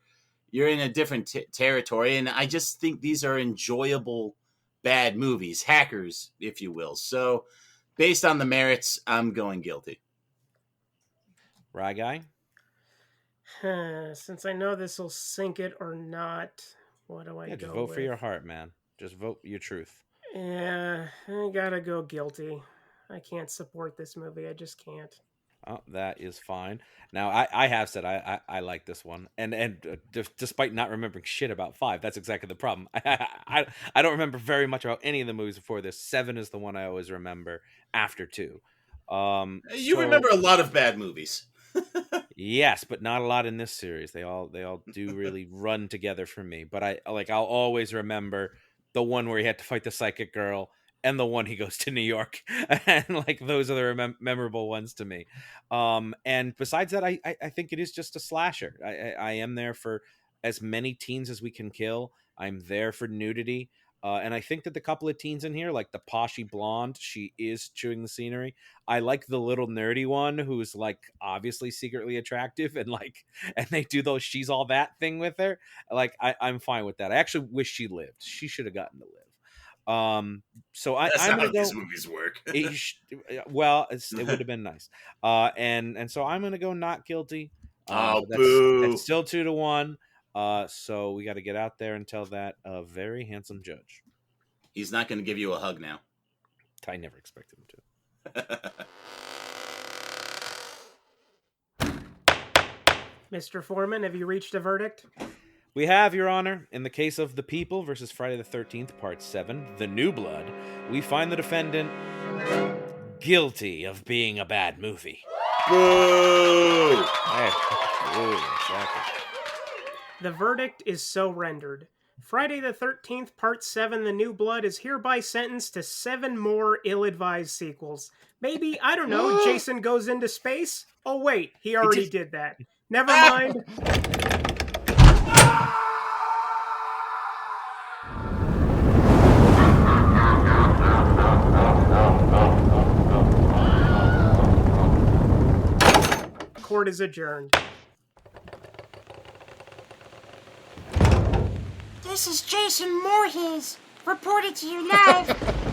you're in a different territory, and I just think these are enjoyable bad movies, hackers, if you will. So, based on the merits, I'm going guilty. Rye guy? Since I know this will sink it or not, what do I go Just vote with? for your heart, man. Just vote your truth. Yeah, I gotta go guilty. I can't support this movie. I just can't. Oh, that is fine. Now, I have said I like this one, and despite not remembering shit about 5, that's exactly the problem. I don't remember very much about any of the movies before this. 7 is the one I always remember after 2. You remember a lot of bad movies. Yes, but not a lot in this series. They all do really run together for me. But I'll always remember the one where he had to fight the psychic girl, and the one he goes to New York, and like those are the memorable ones to me. And besides that, I think it is just a slasher. I am there for as many teens as we can kill. I'm there for nudity. And I think that the couple of teens in here, like the poshy blonde, she is chewing the scenery. I like the little nerdy one who's like obviously secretly attractive, and they do those she's all that thing with her. Like I'm fine with that. I actually wish she lived. She should have gotten to live. So That's I'm not gonna how go. these movies work. It would have been nice. And so I'm gonna go not guilty. Boo! That's still 2-1. So we got to get out there and tell that very handsome judge. He's not going to give you a hug now. I never expected him to. Mr. Foreman, have you reached a verdict? We have, Your Honor. In the case of The People versus Friday the 13th, Part 7, The New Blood, we find the defendant guilty of being a bad movie. Boo! Exactly. The verdict is so rendered. Friday the 13th, Part 7, The New Blood is hereby sentenced to 7 more ill-advised sequels. Maybe, I don't know, Jason goes into space? Oh wait, he already did that. Never mind. Court is adjourned. This is Jason Moorhees, reported to you live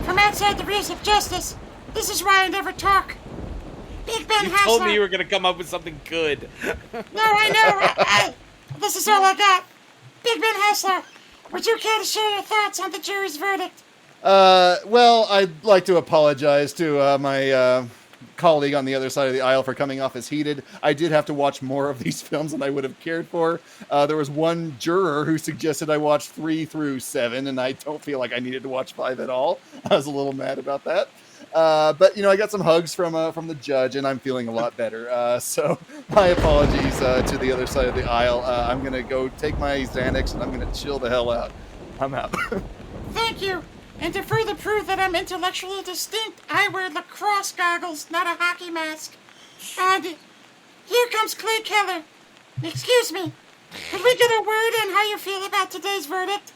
from outside the Reels of Justice. This is why I never talk. Big Ben You Haslar. told me you were going to come up with something good. No, I know. This is all I got. Big Ben Haslar, would you care to share your thoughts on the jury's verdict? Well, I'd like to apologize to my colleague on the other side of the aisle for coming off as heated. I did have to watch more of these films than I would have cared for. There was one juror who suggested I watch 3 through 7, and I don't feel like I needed to watch 5 at all. I was a little mad about that. But, I got some hugs from the judge, and I'm feeling a lot better. So my apologies to the other side of the aisle. I'm going to go take my Xanax, and I'm going to chill the hell out. I'm out. Thank you. And to further prove that I'm intellectually distinct, I wear lacrosse goggles, not a hockey mask. And here comes Clay Keller. Excuse me. Could we get a word on how you feel about today's verdict?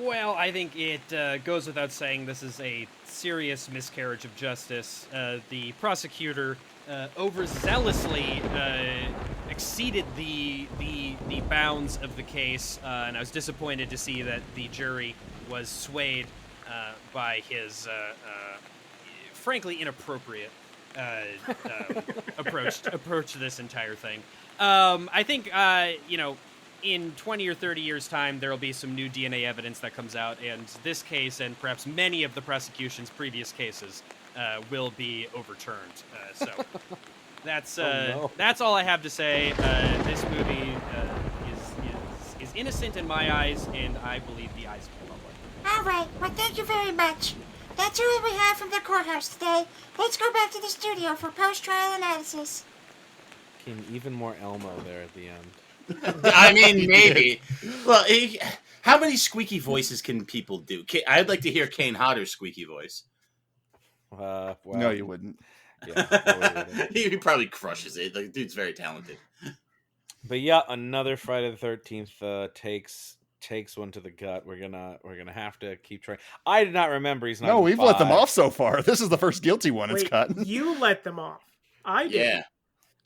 Well, I think it goes without saying this is a serious miscarriage of justice. The prosecutor overzealously exceeded the bounds of the case, and I was disappointed to see that the jury was swayed by his frankly inappropriate approach to this entire thing. I think in 20 or 30 years' time, there will be some new DNA evidence that comes out, and this case, and perhaps many of the prosecution's previous cases, will be overturned. So that's all I have to say. This movie is innocent in my eyes, and I believe the eyes of the public. All right. Well, thank you very much. That's all we have from the courthouse today. Let's go back to the studio for post-trial analysis. Even more Elmo there at the end. I mean, maybe. Well, how many squeaky voices can people do? I'd like to hear Kane Hodder's squeaky voice. Well, No, you wouldn't. Yeah, He probably crushes it. The dude's very talented. But yeah, another Friday the 13th takes one to the gut. We're gonna have to keep trying. I did not remember he's not. No, we've let them 5. off so far. This is the first guilty one it's Wait, cut. you let them off. I did. Yeah.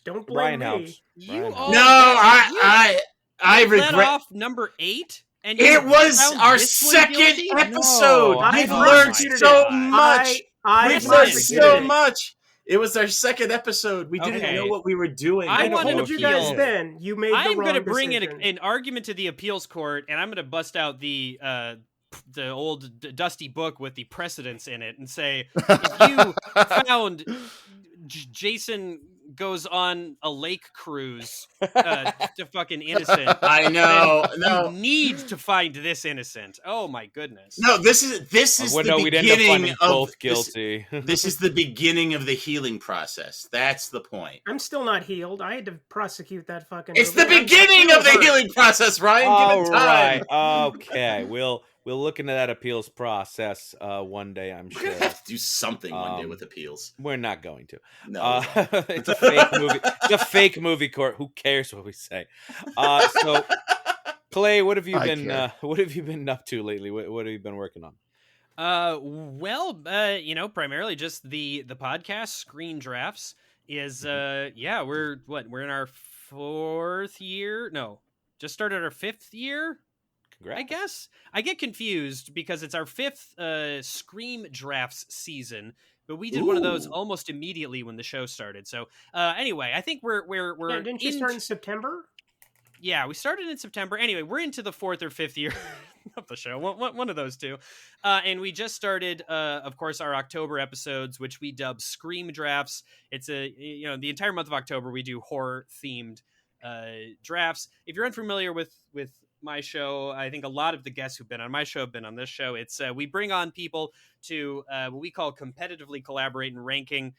Don't blame Ryan me. helps. You Ryan all helps. No, I let regret. off number 8, and It you was found our this one second guilty? episode. No, We've I learned prosecuted so it. much. I We've listen, learned prosecuted so it. much. It was our second episode. We didn't Okay. know what we were doing. I I want an told you guys appeal. then. You made the I'm wrong going to bring in decision. an argument to the appeals court, and I'm going to bust out the old dusty book with the precedents in it and say, if you found Jason goes on a lake cruise to fucking innocent, I know. then No, you need to find this innocent. Oh my goodness. no. This is Well, the no, we'd end up beginning finding of both this- guilty. This is the beginning of the healing process. That's the point. I'm still not healed. I had to prosecute that fucking. It's the movie. I'm beginning still of the hurt. healing process, Ryan. All Give it time. right. Okay. We'll look into that appeals process one day, I'm We're sure. gonna have to do something one day with appeals. We're not going to. No. It's a fake movie. It's a fake movie court. Who cares what we say? So, Clay, what have you I been? care. What have you been up to lately? What have you been working on? Primarily just the podcast Screen Drafts is we're in our 4th year. No, just started our 5th year. Congrats. I guess I get confused because it's our 5th Scream Drafts season, but we did one of those Ooh. almost immediately when the show started. So anyway, I think we're Yeah, didn't you start in September? Yeah, we started in September. Anyway, we're into the 4th or 5th year of the show, one of those two. And we just started, of course, our October episodes, which we dub Scream Drafts. It's the entire month of October we do horror-themed drafts. If you're unfamiliar with my show, I think a lot of the guests who've been on my show have been on this show. It's we bring on people to what we call competitively collaborate in ranking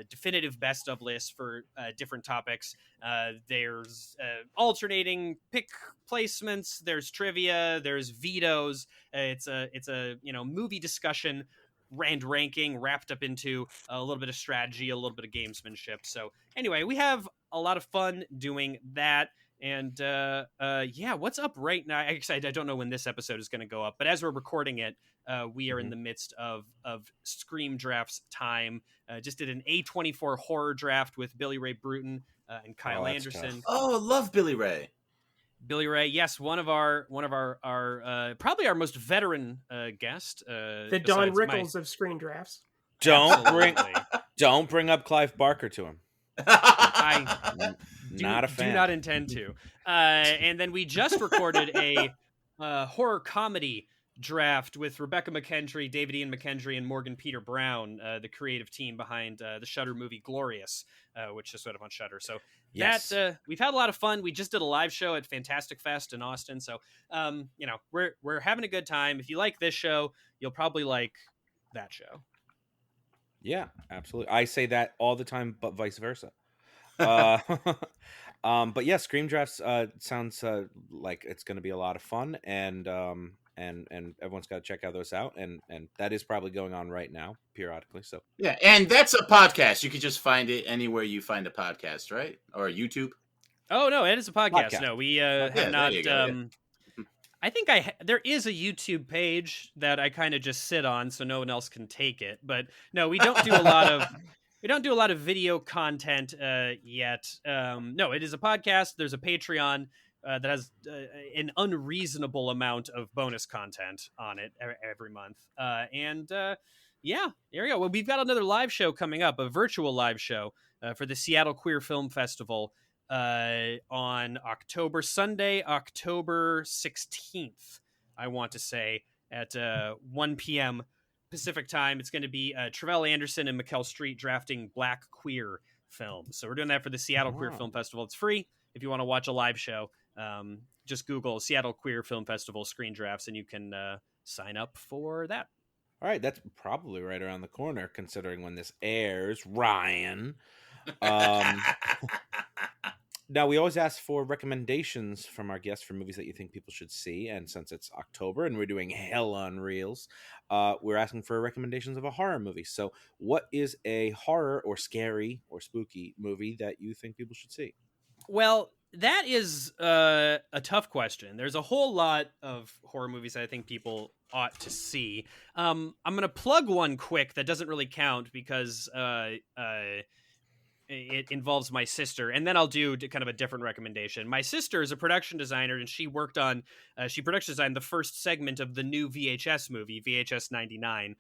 definitive best of lists for different topics. There's alternating pick placements. There's trivia. There's vetoes. It's a movie discussion and ranking wrapped up into a little bit of strategy, a little bit of gamesmanship. So anyway, we have a lot of fun doing that. And what's up right now? I don't know when this episode is going to go up, but as we're recording it, we are in the midst of Scream Drafts time. Just did an A24 horror draft with Billy Ray Bruton and Kyle Anderson. Tough. Oh, I love Billy Ray. Billy Ray, yes, one of our probably our most veteran guest. The Don Rickles of Screen Drafts. Don't Absolutely. bring up Clive Barker to him. I Not a fan. do not intend to. And then we just recorded a horror comedy draft with Rebecca McKendry, David Ian McKendry, and Morgan Peter Brown, the creative team behind the Shudder movie Glorious, which just went up on Shudder. So Yes. we've had a lot of fun. We just did a live show at Fantastic Fest in Austin. So we're having a good time. If you like this show, you'll probably like that show. Yeah, absolutely. I say that all the time, but vice versa. But yeah, Scream Drafts sounds like it's going to be a lot of fun, and everyone's got to check out those out, and that is probably going on right now periodically. So Yeah, and that's a podcast. You can just find it anywhere you find a podcast, right? Or YouTube. Oh no, it is a podcast. Podcast. No, we there have not. you go, yeah. I think there is a YouTube page that I kind of just sit on, so no one else can take it. But no, we don't do a lot of video content yet. No, it is a podcast. There's a Patreon that has an unreasonable amount of bonus content on it every month. Yeah, there we go. Well, we've got another live show coming up, a virtual live show for the Seattle Queer Film Festival on Sunday, October 16th, I want to say, at 1 p.m. Pacific time. It's going to be Travell Anderson and Mikkel Street drafting Black queer films. So we're doing that for the Seattle Queer Film Festival. It's free if you want to watch a live show. Just Google Seattle Queer Film Festival Screen Drafts, and you can sign up for that. all right, that's probably right around the corner, considering when this airs, Ryan. Now, we always ask for recommendations from our guests for movies that you think people should see. And since it's October and we're doing Hell on Reels, we're asking for recommendations of a horror movie. So what is a horror or scary or spooky movie that you think people should see? Well, that is a tough question. There's a whole lot of horror movies that I think people ought to see. I'm going to plug one quick that doesn't really count because it involves my sister, and then I'll do kind of a different recommendation. My sister is a production designer, and she worked on she production designed the first segment of the new VHS movie, VHS 99,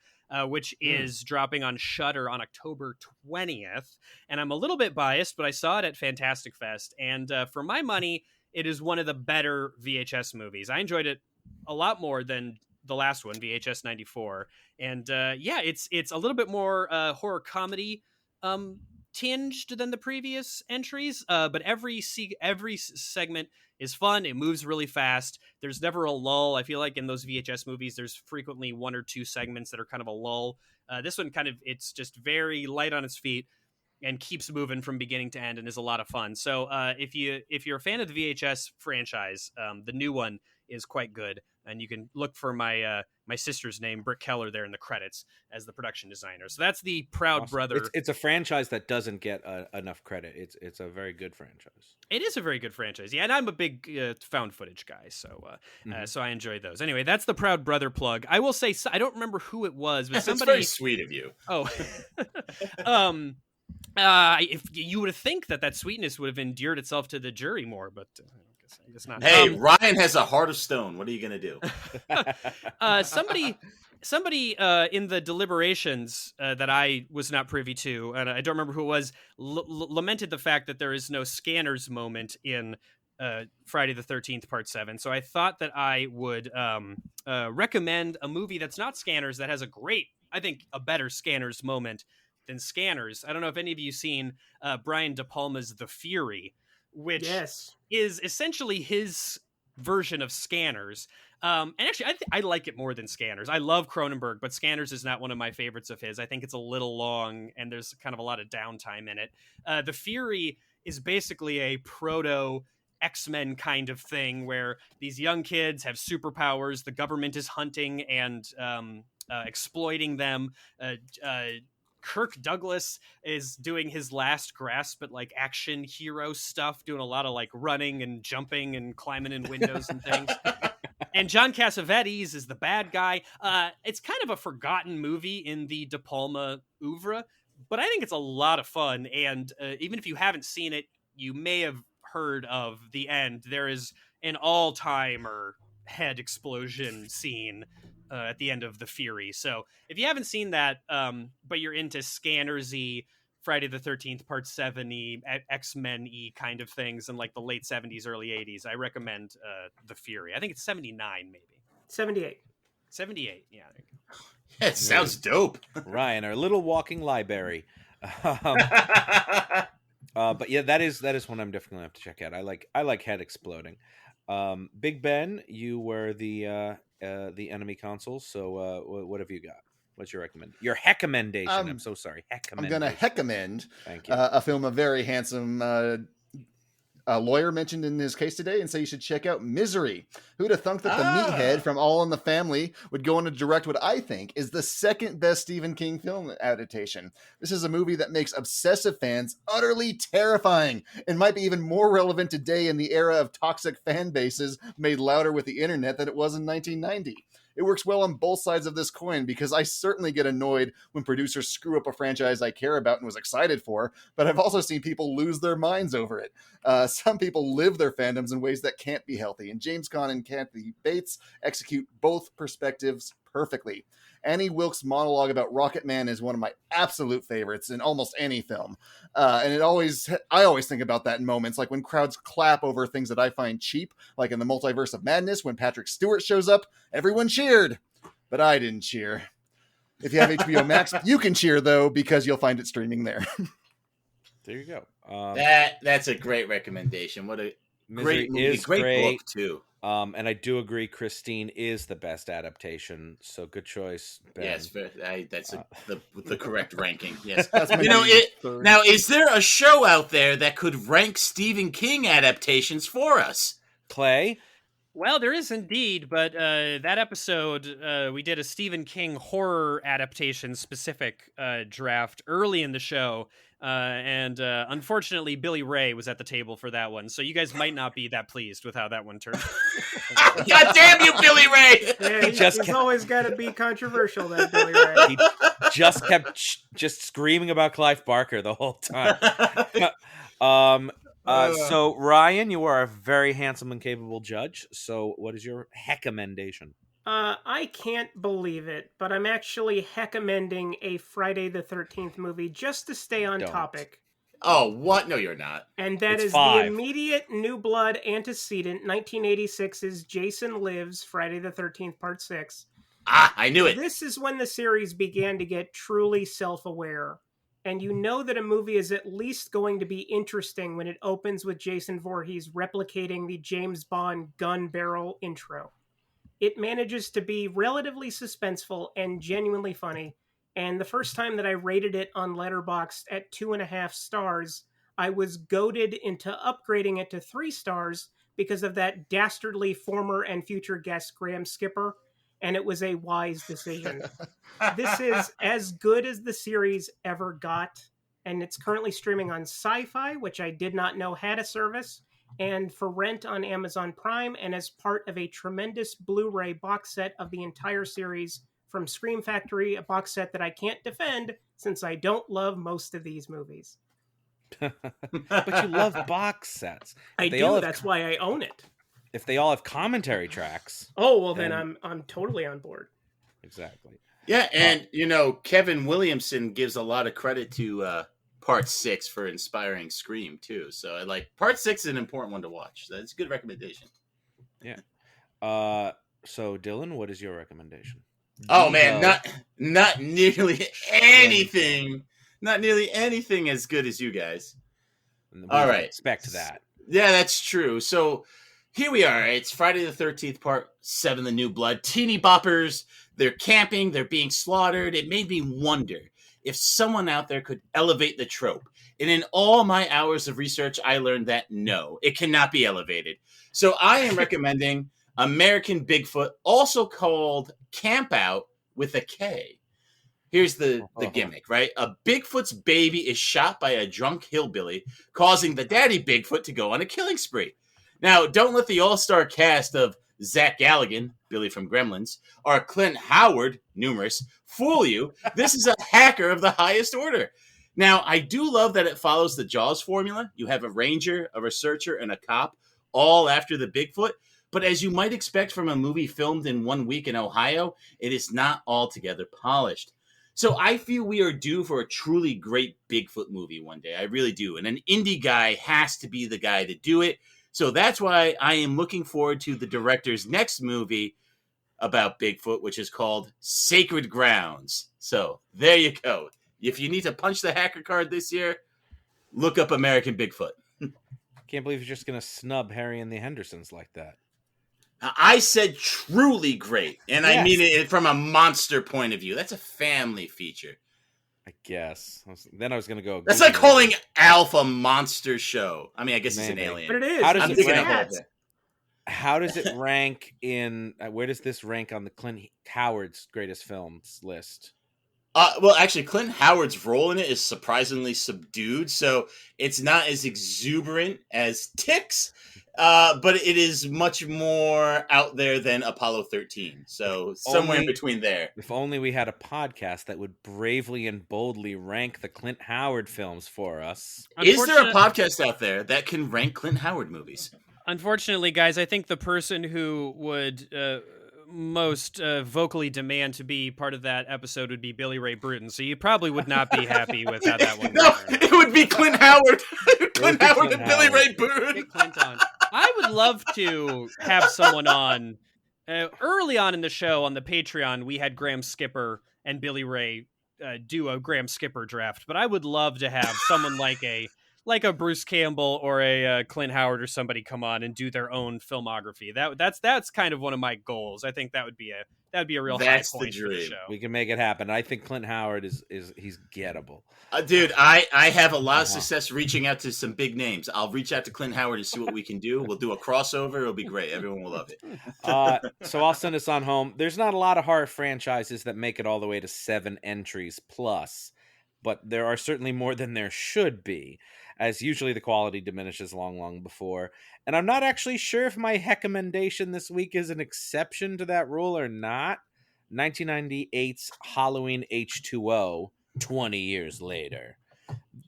which is dropping on Shudder on October 20th. And I'm a little bit biased, but I saw it at Fantastic Fest, and for my money, it is one of the better VHS movies. I enjoyed it a lot more than the last one, VHS 94. And it's a little bit more horror comedy tinged than the previous entries, but every segment is fun. It moves really fast. There's never a lull. I feel like in those VHS movies, there's frequently one or two segments that are kind of a lull. This one it's just very light on its feet and keeps moving from beginning to end and is a lot of fun. So if you're a fan of the VHS franchise, the new one is quite good. And you can look for my sister's name, Britt Keller, there in the credits as the production designer. So that's the Proud Brother. It's a franchise that doesn't get enough credit. It's a very good franchise. It is a very good franchise. Yeah, and I'm a big found footage guy, so so I enjoy those. Anyway, that's the Proud Brother plug. I will say, I don't remember who it was, but somebody... That's very sweet of you. Oh. If you would think that sweetness would have endeared itself to the jury more, but... I guess not. Hey, Ryan has a heart of stone. What are you going to do? Somebody in the deliberations that I was not privy to, and I don't remember who it was, lamented the fact that there is no scanners moment in Friday the 13th Part 7. So I thought that I would recommend a movie that's not Scanners that has a better Scanners moment than Scanners. I don't know if any of you seen Brian De Palma's The Fury, which is essentially his version of Scanners. And actually, I like it more than Scanners. I love Cronenberg, but Scanners is not one of my favorites of his. I think it's a little long, and there's kind of a lot of downtime in it. The Fury is basically a proto X-Men kind of thing, where these young kids have superpowers, the government is hunting and exploiting them. Kirk Douglas is doing his last grasp at like action hero stuff, doing a lot of like running and jumping and climbing in windows and things. And John Cassavetes is the bad guy. It's kind of a forgotten movie in the De Palma oeuvre, but I think it's a lot of fun. And even if you haven't seen it, you may have heard of the end. There is an all-timer head explosion scene at the end of The Fury. So if you haven't seen that, but you're into Scanners-y, Friday the 13th Part 7-y, X-Men-y kind of things in like the late 70s, early 80s, I recommend The Fury. I think it's 79, maybe. 78. 78, yeah. It sounds dope. Ryan, our little walking library. But yeah, that is one I'm definitely gonna have to check out. I like head exploding. Big Ben, you were the enemy console. So what have you got? What's your recommendation? Your heckmendation. I'm so sorry. I'm going to heckmend Thank you. A film a very handsome lawyer mentioned in his case today, and say you should check out Misery. Who'd have thunk that the meathead from All in the Family would go on to direct what I think is the second best Stephen King film adaptation. This is a movie that makes obsessive fans utterly terrifying and might be even more relevant today in the era of toxic fan bases made louder with the internet than it was in 1990. It works well on both sides of this coin, because I certainly get annoyed when producers screw up a franchise I care about and was excited for, but I've also seen people lose their minds over it. Some people live their fandoms in ways that can't be healthy, and James Caan and Kathy Bates execute both perspectives perfectly. Annie Wilkes' monologue about Rocket Man is one of my absolute favorites in almost any film. And I always think about that in moments like when crowds clap over things that I find cheap, like in the Multiverse of Madness, when Patrick Stewart shows up, everyone cheered, but I didn't cheer. If you have HBO Max, you can cheer though, because you'll find it streaming there. There you go. That's a great recommendation. What a Misery great movie, is great great. book too. And I do agree, Christine is the best adaptation. So good choice, Ben. Yes, that's the correct ranking. Yes, That's my third. now is there a show out there that could rank Stephen King adaptations for us? Clay. Well, there is indeed, but that episode, we did a Stephen King horror adaptation specific draft early in the show. And unfortunately, Billy Ray was at the table for that one, so you guys might not be that pleased with how that one turned. God damn you, Billy Ray! Yeah, he's always got to be controversial, that Billy Ray. He just kept just screaming about Clive Barker the whole time. So Ryan, you are a very handsome and capable judge. So what is your recommendation? I can't believe it, but I'm actually recommending a Friday the 13th movie just to stay on topic. Oh, what? No, you're not. And that It's is 5. the immediate New Blood antecedent, 1986's Jason Lives, Friday the 13th, Part 6. Ah, I knew it. This is when the series began to get truly self-aware. And you know that a movie is at least going to be interesting when it opens with Jason Voorhees replicating the James Bond gun barrel intro. It manages to be relatively suspenseful and genuinely funny. And the first time that I rated it on Letterboxd at 2.5 stars, I was goaded into upgrading it to 3 stars because of that dastardly former and future guest Graham Skipper. And it was a wise decision. This is as good as the series ever got. And it's currently streaming on Sci-Fi, which I did not know had a service, and for rent on Amazon Prime, and as part of a tremendous Blu-ray box set of the entire series from Scream Factory, a box set that I can't defend since I don't love most of these movies. But you love box sets. I do. That's why I own it. If they all have commentary tracks. Oh, well, then I'm totally on board. Exactly. Yeah, and Kevin Williamson gives a lot of credit to Part 6 for inspiring Scream too. So Part 6 is an important one to watch. So it's a good recommendation. Yeah. So Dylan, what is your recommendation? Oh man, not nearly anything. Not nearly anything as good as you guys. All right. Expect that. Yeah, that's true. So here we are. It's Friday the 13th, Part 7, The New Blood. Teeny boppers. They're camping. They're being slaughtered. It made me wonder if someone out there could elevate the trope. And in all my hours of research, I learned that no, it cannot be elevated. So I am recommending American Bigfoot, also called Camp Out with a K. Here's the gimmick, right? A Bigfoot's baby is shot by a drunk hillbilly, causing the daddy Bigfoot to go on a killing spree. Now, don't let the all-star cast of Zach Galligan, Billy from Gremlins, or Clint Howard, numerous, fool you. This is a hacker of the highest order. Now, I do love that it follows the Jaws formula. You have a ranger, a researcher, and a cop, all after the Bigfoot. But as you might expect from a movie filmed in 1 week in Ohio, it is not altogether polished. So I feel we are due for a truly great Bigfoot movie one day. I really do. And an indie guy has to be the guy to do it. So that's why I am looking forward to the director's next movie about Bigfoot, which is called Sacred Grounds. So there you go. If you need to punch the hacker card this year, look up American Bigfoot. Can't believe you're just going to snub Harry and the Hendersons like that. I said truly great, and yes. I mean it from a monster point of view. That's a family feature. I guess. Then I was going to go. That's like calling Alf a monster show. I mean, I guess it's an alien. But it is. How does it rank in... where does this rank on the Clint Howard's greatest films list? Well, actually, Clint Howard's role in it is surprisingly subdued, so it's not as exuberant as Ticks, but it is much more out there than Apollo 13. So somewhere in between there. If only we had a podcast that would bravely and boldly rank the Clint Howard films for us. Is there a podcast out there that can rank Clint Howard movies? Unfortunately, guys, I think the person who would... most vocally demand to be part of that episode would be Billy Ray Bruton, so you probably would not be happy with how that one No, it would be Clint Howard. Clint Howard and Billy Ray Bruton. Get Clint on. I would love to have someone on. Early on in the show on the Patreon, we had Graham Skipper and Billy Ray do a Graham Skipper draft, but I would love to have someone like a Bruce Campbell or a Clint Howard or somebody come on and do their own filmography. That's kind of one of my goals. I think that would be a real high point for the show. We can make it happen. I think Clint Howard is he's gettable. Dude, I have a lot of success reaching out to some big names. I'll reach out to Clint Howard and see what we can do. We'll do a crossover. It'll be great. Everyone will love it. So I'll send us on home. There's not a lot of horror franchises that make it all the way to 7 entries plus. but there are certainly more than there should be, as usually the quality diminishes long before. And I'm not actually sure if my recommendation this week is an exception to that rule or not. 1998's Halloween H2O, 20 years later.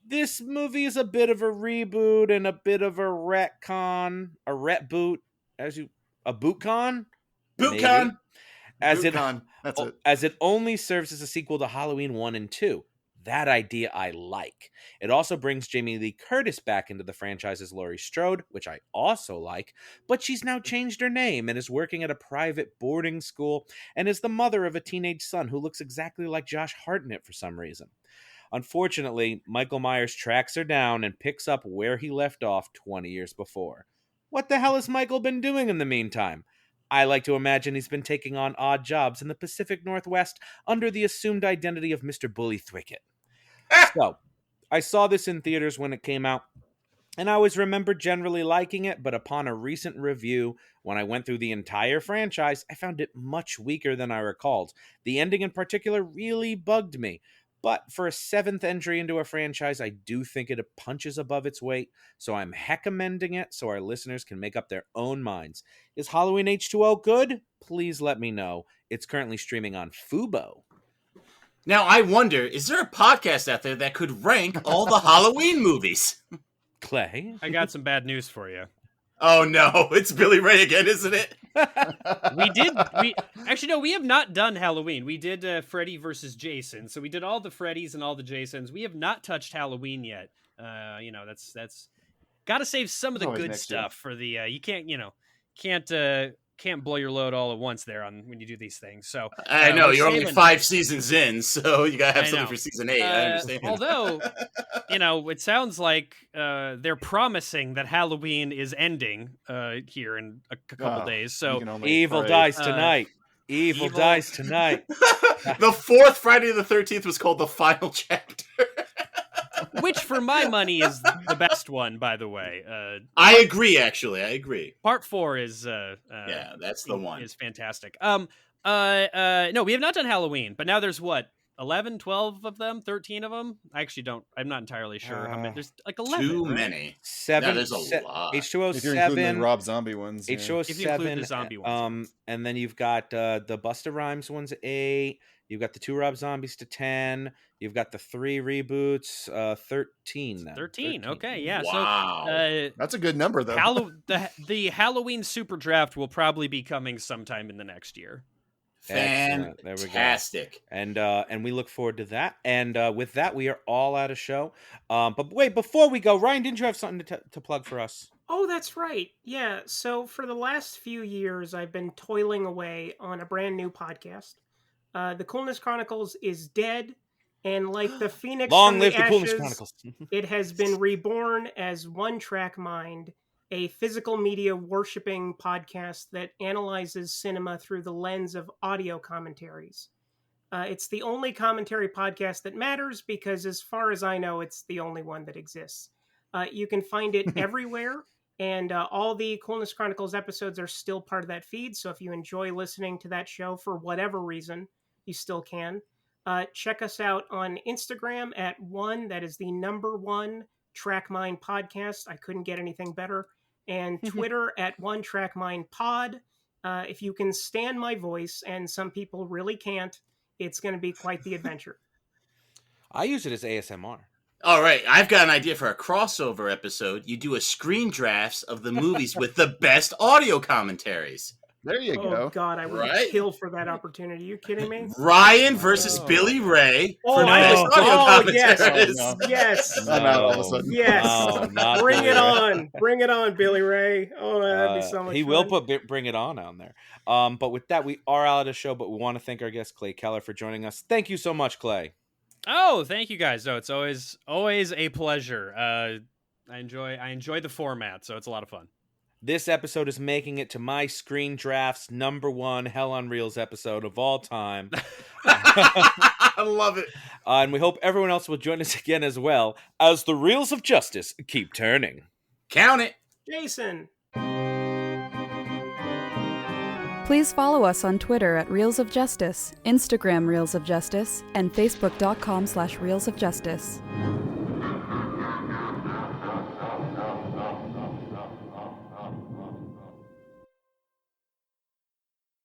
This movie is a bit of a reboot and a bit of a retcon, a retboot, a bootcon? Bootcon. Bootcon. That's it. As it only serves as a sequel to Halloween 1 and 2. That idea I like. It also brings Jamie Lee Curtis back into the franchise as Laurie Strode, which I also like, but she's now changed her name and is working at a private boarding school and is the mother of a teenage son who looks exactly like Josh Hartnett for some reason. Unfortunately, Michael Myers tracks her down and picks up where he left off 20 years before. What the hell has Michael been doing in the meantime? I like to imagine he's been taking on odd jobs in the Pacific Northwest under the assumed identity of Mr. Bully Thwicket. So, I saw this in theaters when it came out, and I always remember generally liking it, but upon a recent review, when I went through the entire franchise, I found it much weaker than I recalled. The ending in particular really bugged me, but for a 7th entry into a franchise, I do think it punches above its weight, so I'm recommending it so our listeners can make up their own minds. Is Halloween H2O good? Please let me know. It's currently streaming on Fubo. Now, I wonder, is there a podcast out there that could rank all the Halloween movies? Clay? I got some bad news for you. Oh, no. It's Billy Ray again, isn't it? We have not done Halloween. We did Freddy versus Jason. So we did all the Freddys and all the Jasons. We have not touched Halloween yet. That's got to save some of the good stuff for the, you can't blow your load all at once there when you do these things. So I know you're only 5 seasons in, so you gotta have something for season 8. I understand. Although, it sounds like they're promising that Halloween is ending here in a couple days. So Evil dies tonight. Evil dies tonight. The 4th Friday the 13th was called The Final Chapter. Which, for my money, is the best one, by the way. I agree, actually. I agree. Part 4 is... yeah, that's the one. Is fantastic. No, we have not done Halloween, but now there's, 11, 12 of them? 13 of them? I actually don't... I'm not entirely sure how many. There's, 11. Too many. 7. No, there's a lot. H2O If you're 7. including the Rob Zombie ones. H2O If you include the zombie ones. And then you've got the Busta Rhymes ones at 8. You've got the 2 Rob Zombies to 10. You've got the 3 reboots, 13. 13. Okay, yeah. Wow. So that's a good number, though. The Halloween Super Draft will probably be coming sometime in the next year. Fantastic. There we go. And we look forward to that. And with that, we are all out of show. But wait, before we go, Ryan, didn't you have something to plug for us? Oh, that's right. Yeah. So for the last few years, I've been toiling away on a brand new podcast. The Coolness Chronicles is dead, and like the Phoenix Long from live the the Coolness ashes, Chronicles. it has been reborn as One Track Mind, a physical media worshipping podcast that analyzes cinema through the lens of audio commentaries. It's the only commentary podcast that matters because, as far as I know, it's the only one that exists. You can find it everywhere, and all the Coolness Chronicles episodes are still part of that feed, so if you enjoy listening to that show for whatever reason, you still can. Check us out on Instagram at that is the number 1 Track Mind podcast. I couldn't get anything better. And Twitter at One Track Mind Pod. If you can stand my voice, and some people really can't, it's going to be quite the adventure. I use it as ASMR. All right, I've got an idea for a crossover episode. You do a screen drafts of the movies with the best audio commentaries. There you go. Oh, God, I would kill for that opportunity. Are you kidding me? Ryan versus Billy Ray for best audio commentaries. Yes. I'm out all of a sudden. Yes. No, Bring it on. Bring it on, Billy Ray. Oh, that'd be so much He fun. will put Bring It On there. But with that, we are out of the show, but we want to thank our guest, Clay Keller, for joining us. Thank you so much, Clay. Oh, thank you guys. No, it's always a pleasure. I enjoy the format, so it's a lot of fun. This episode is making it to my Screen Drafts number 1 Hell on Reels episode of all time. I love it. And we hope everyone else will join us again as well as the Reels of Justice keep turning. Count it. Jason. Please follow us on Twitter at Reels of Justice, Instagram Reels of Justice, and Facebook.com/Reels of Justice.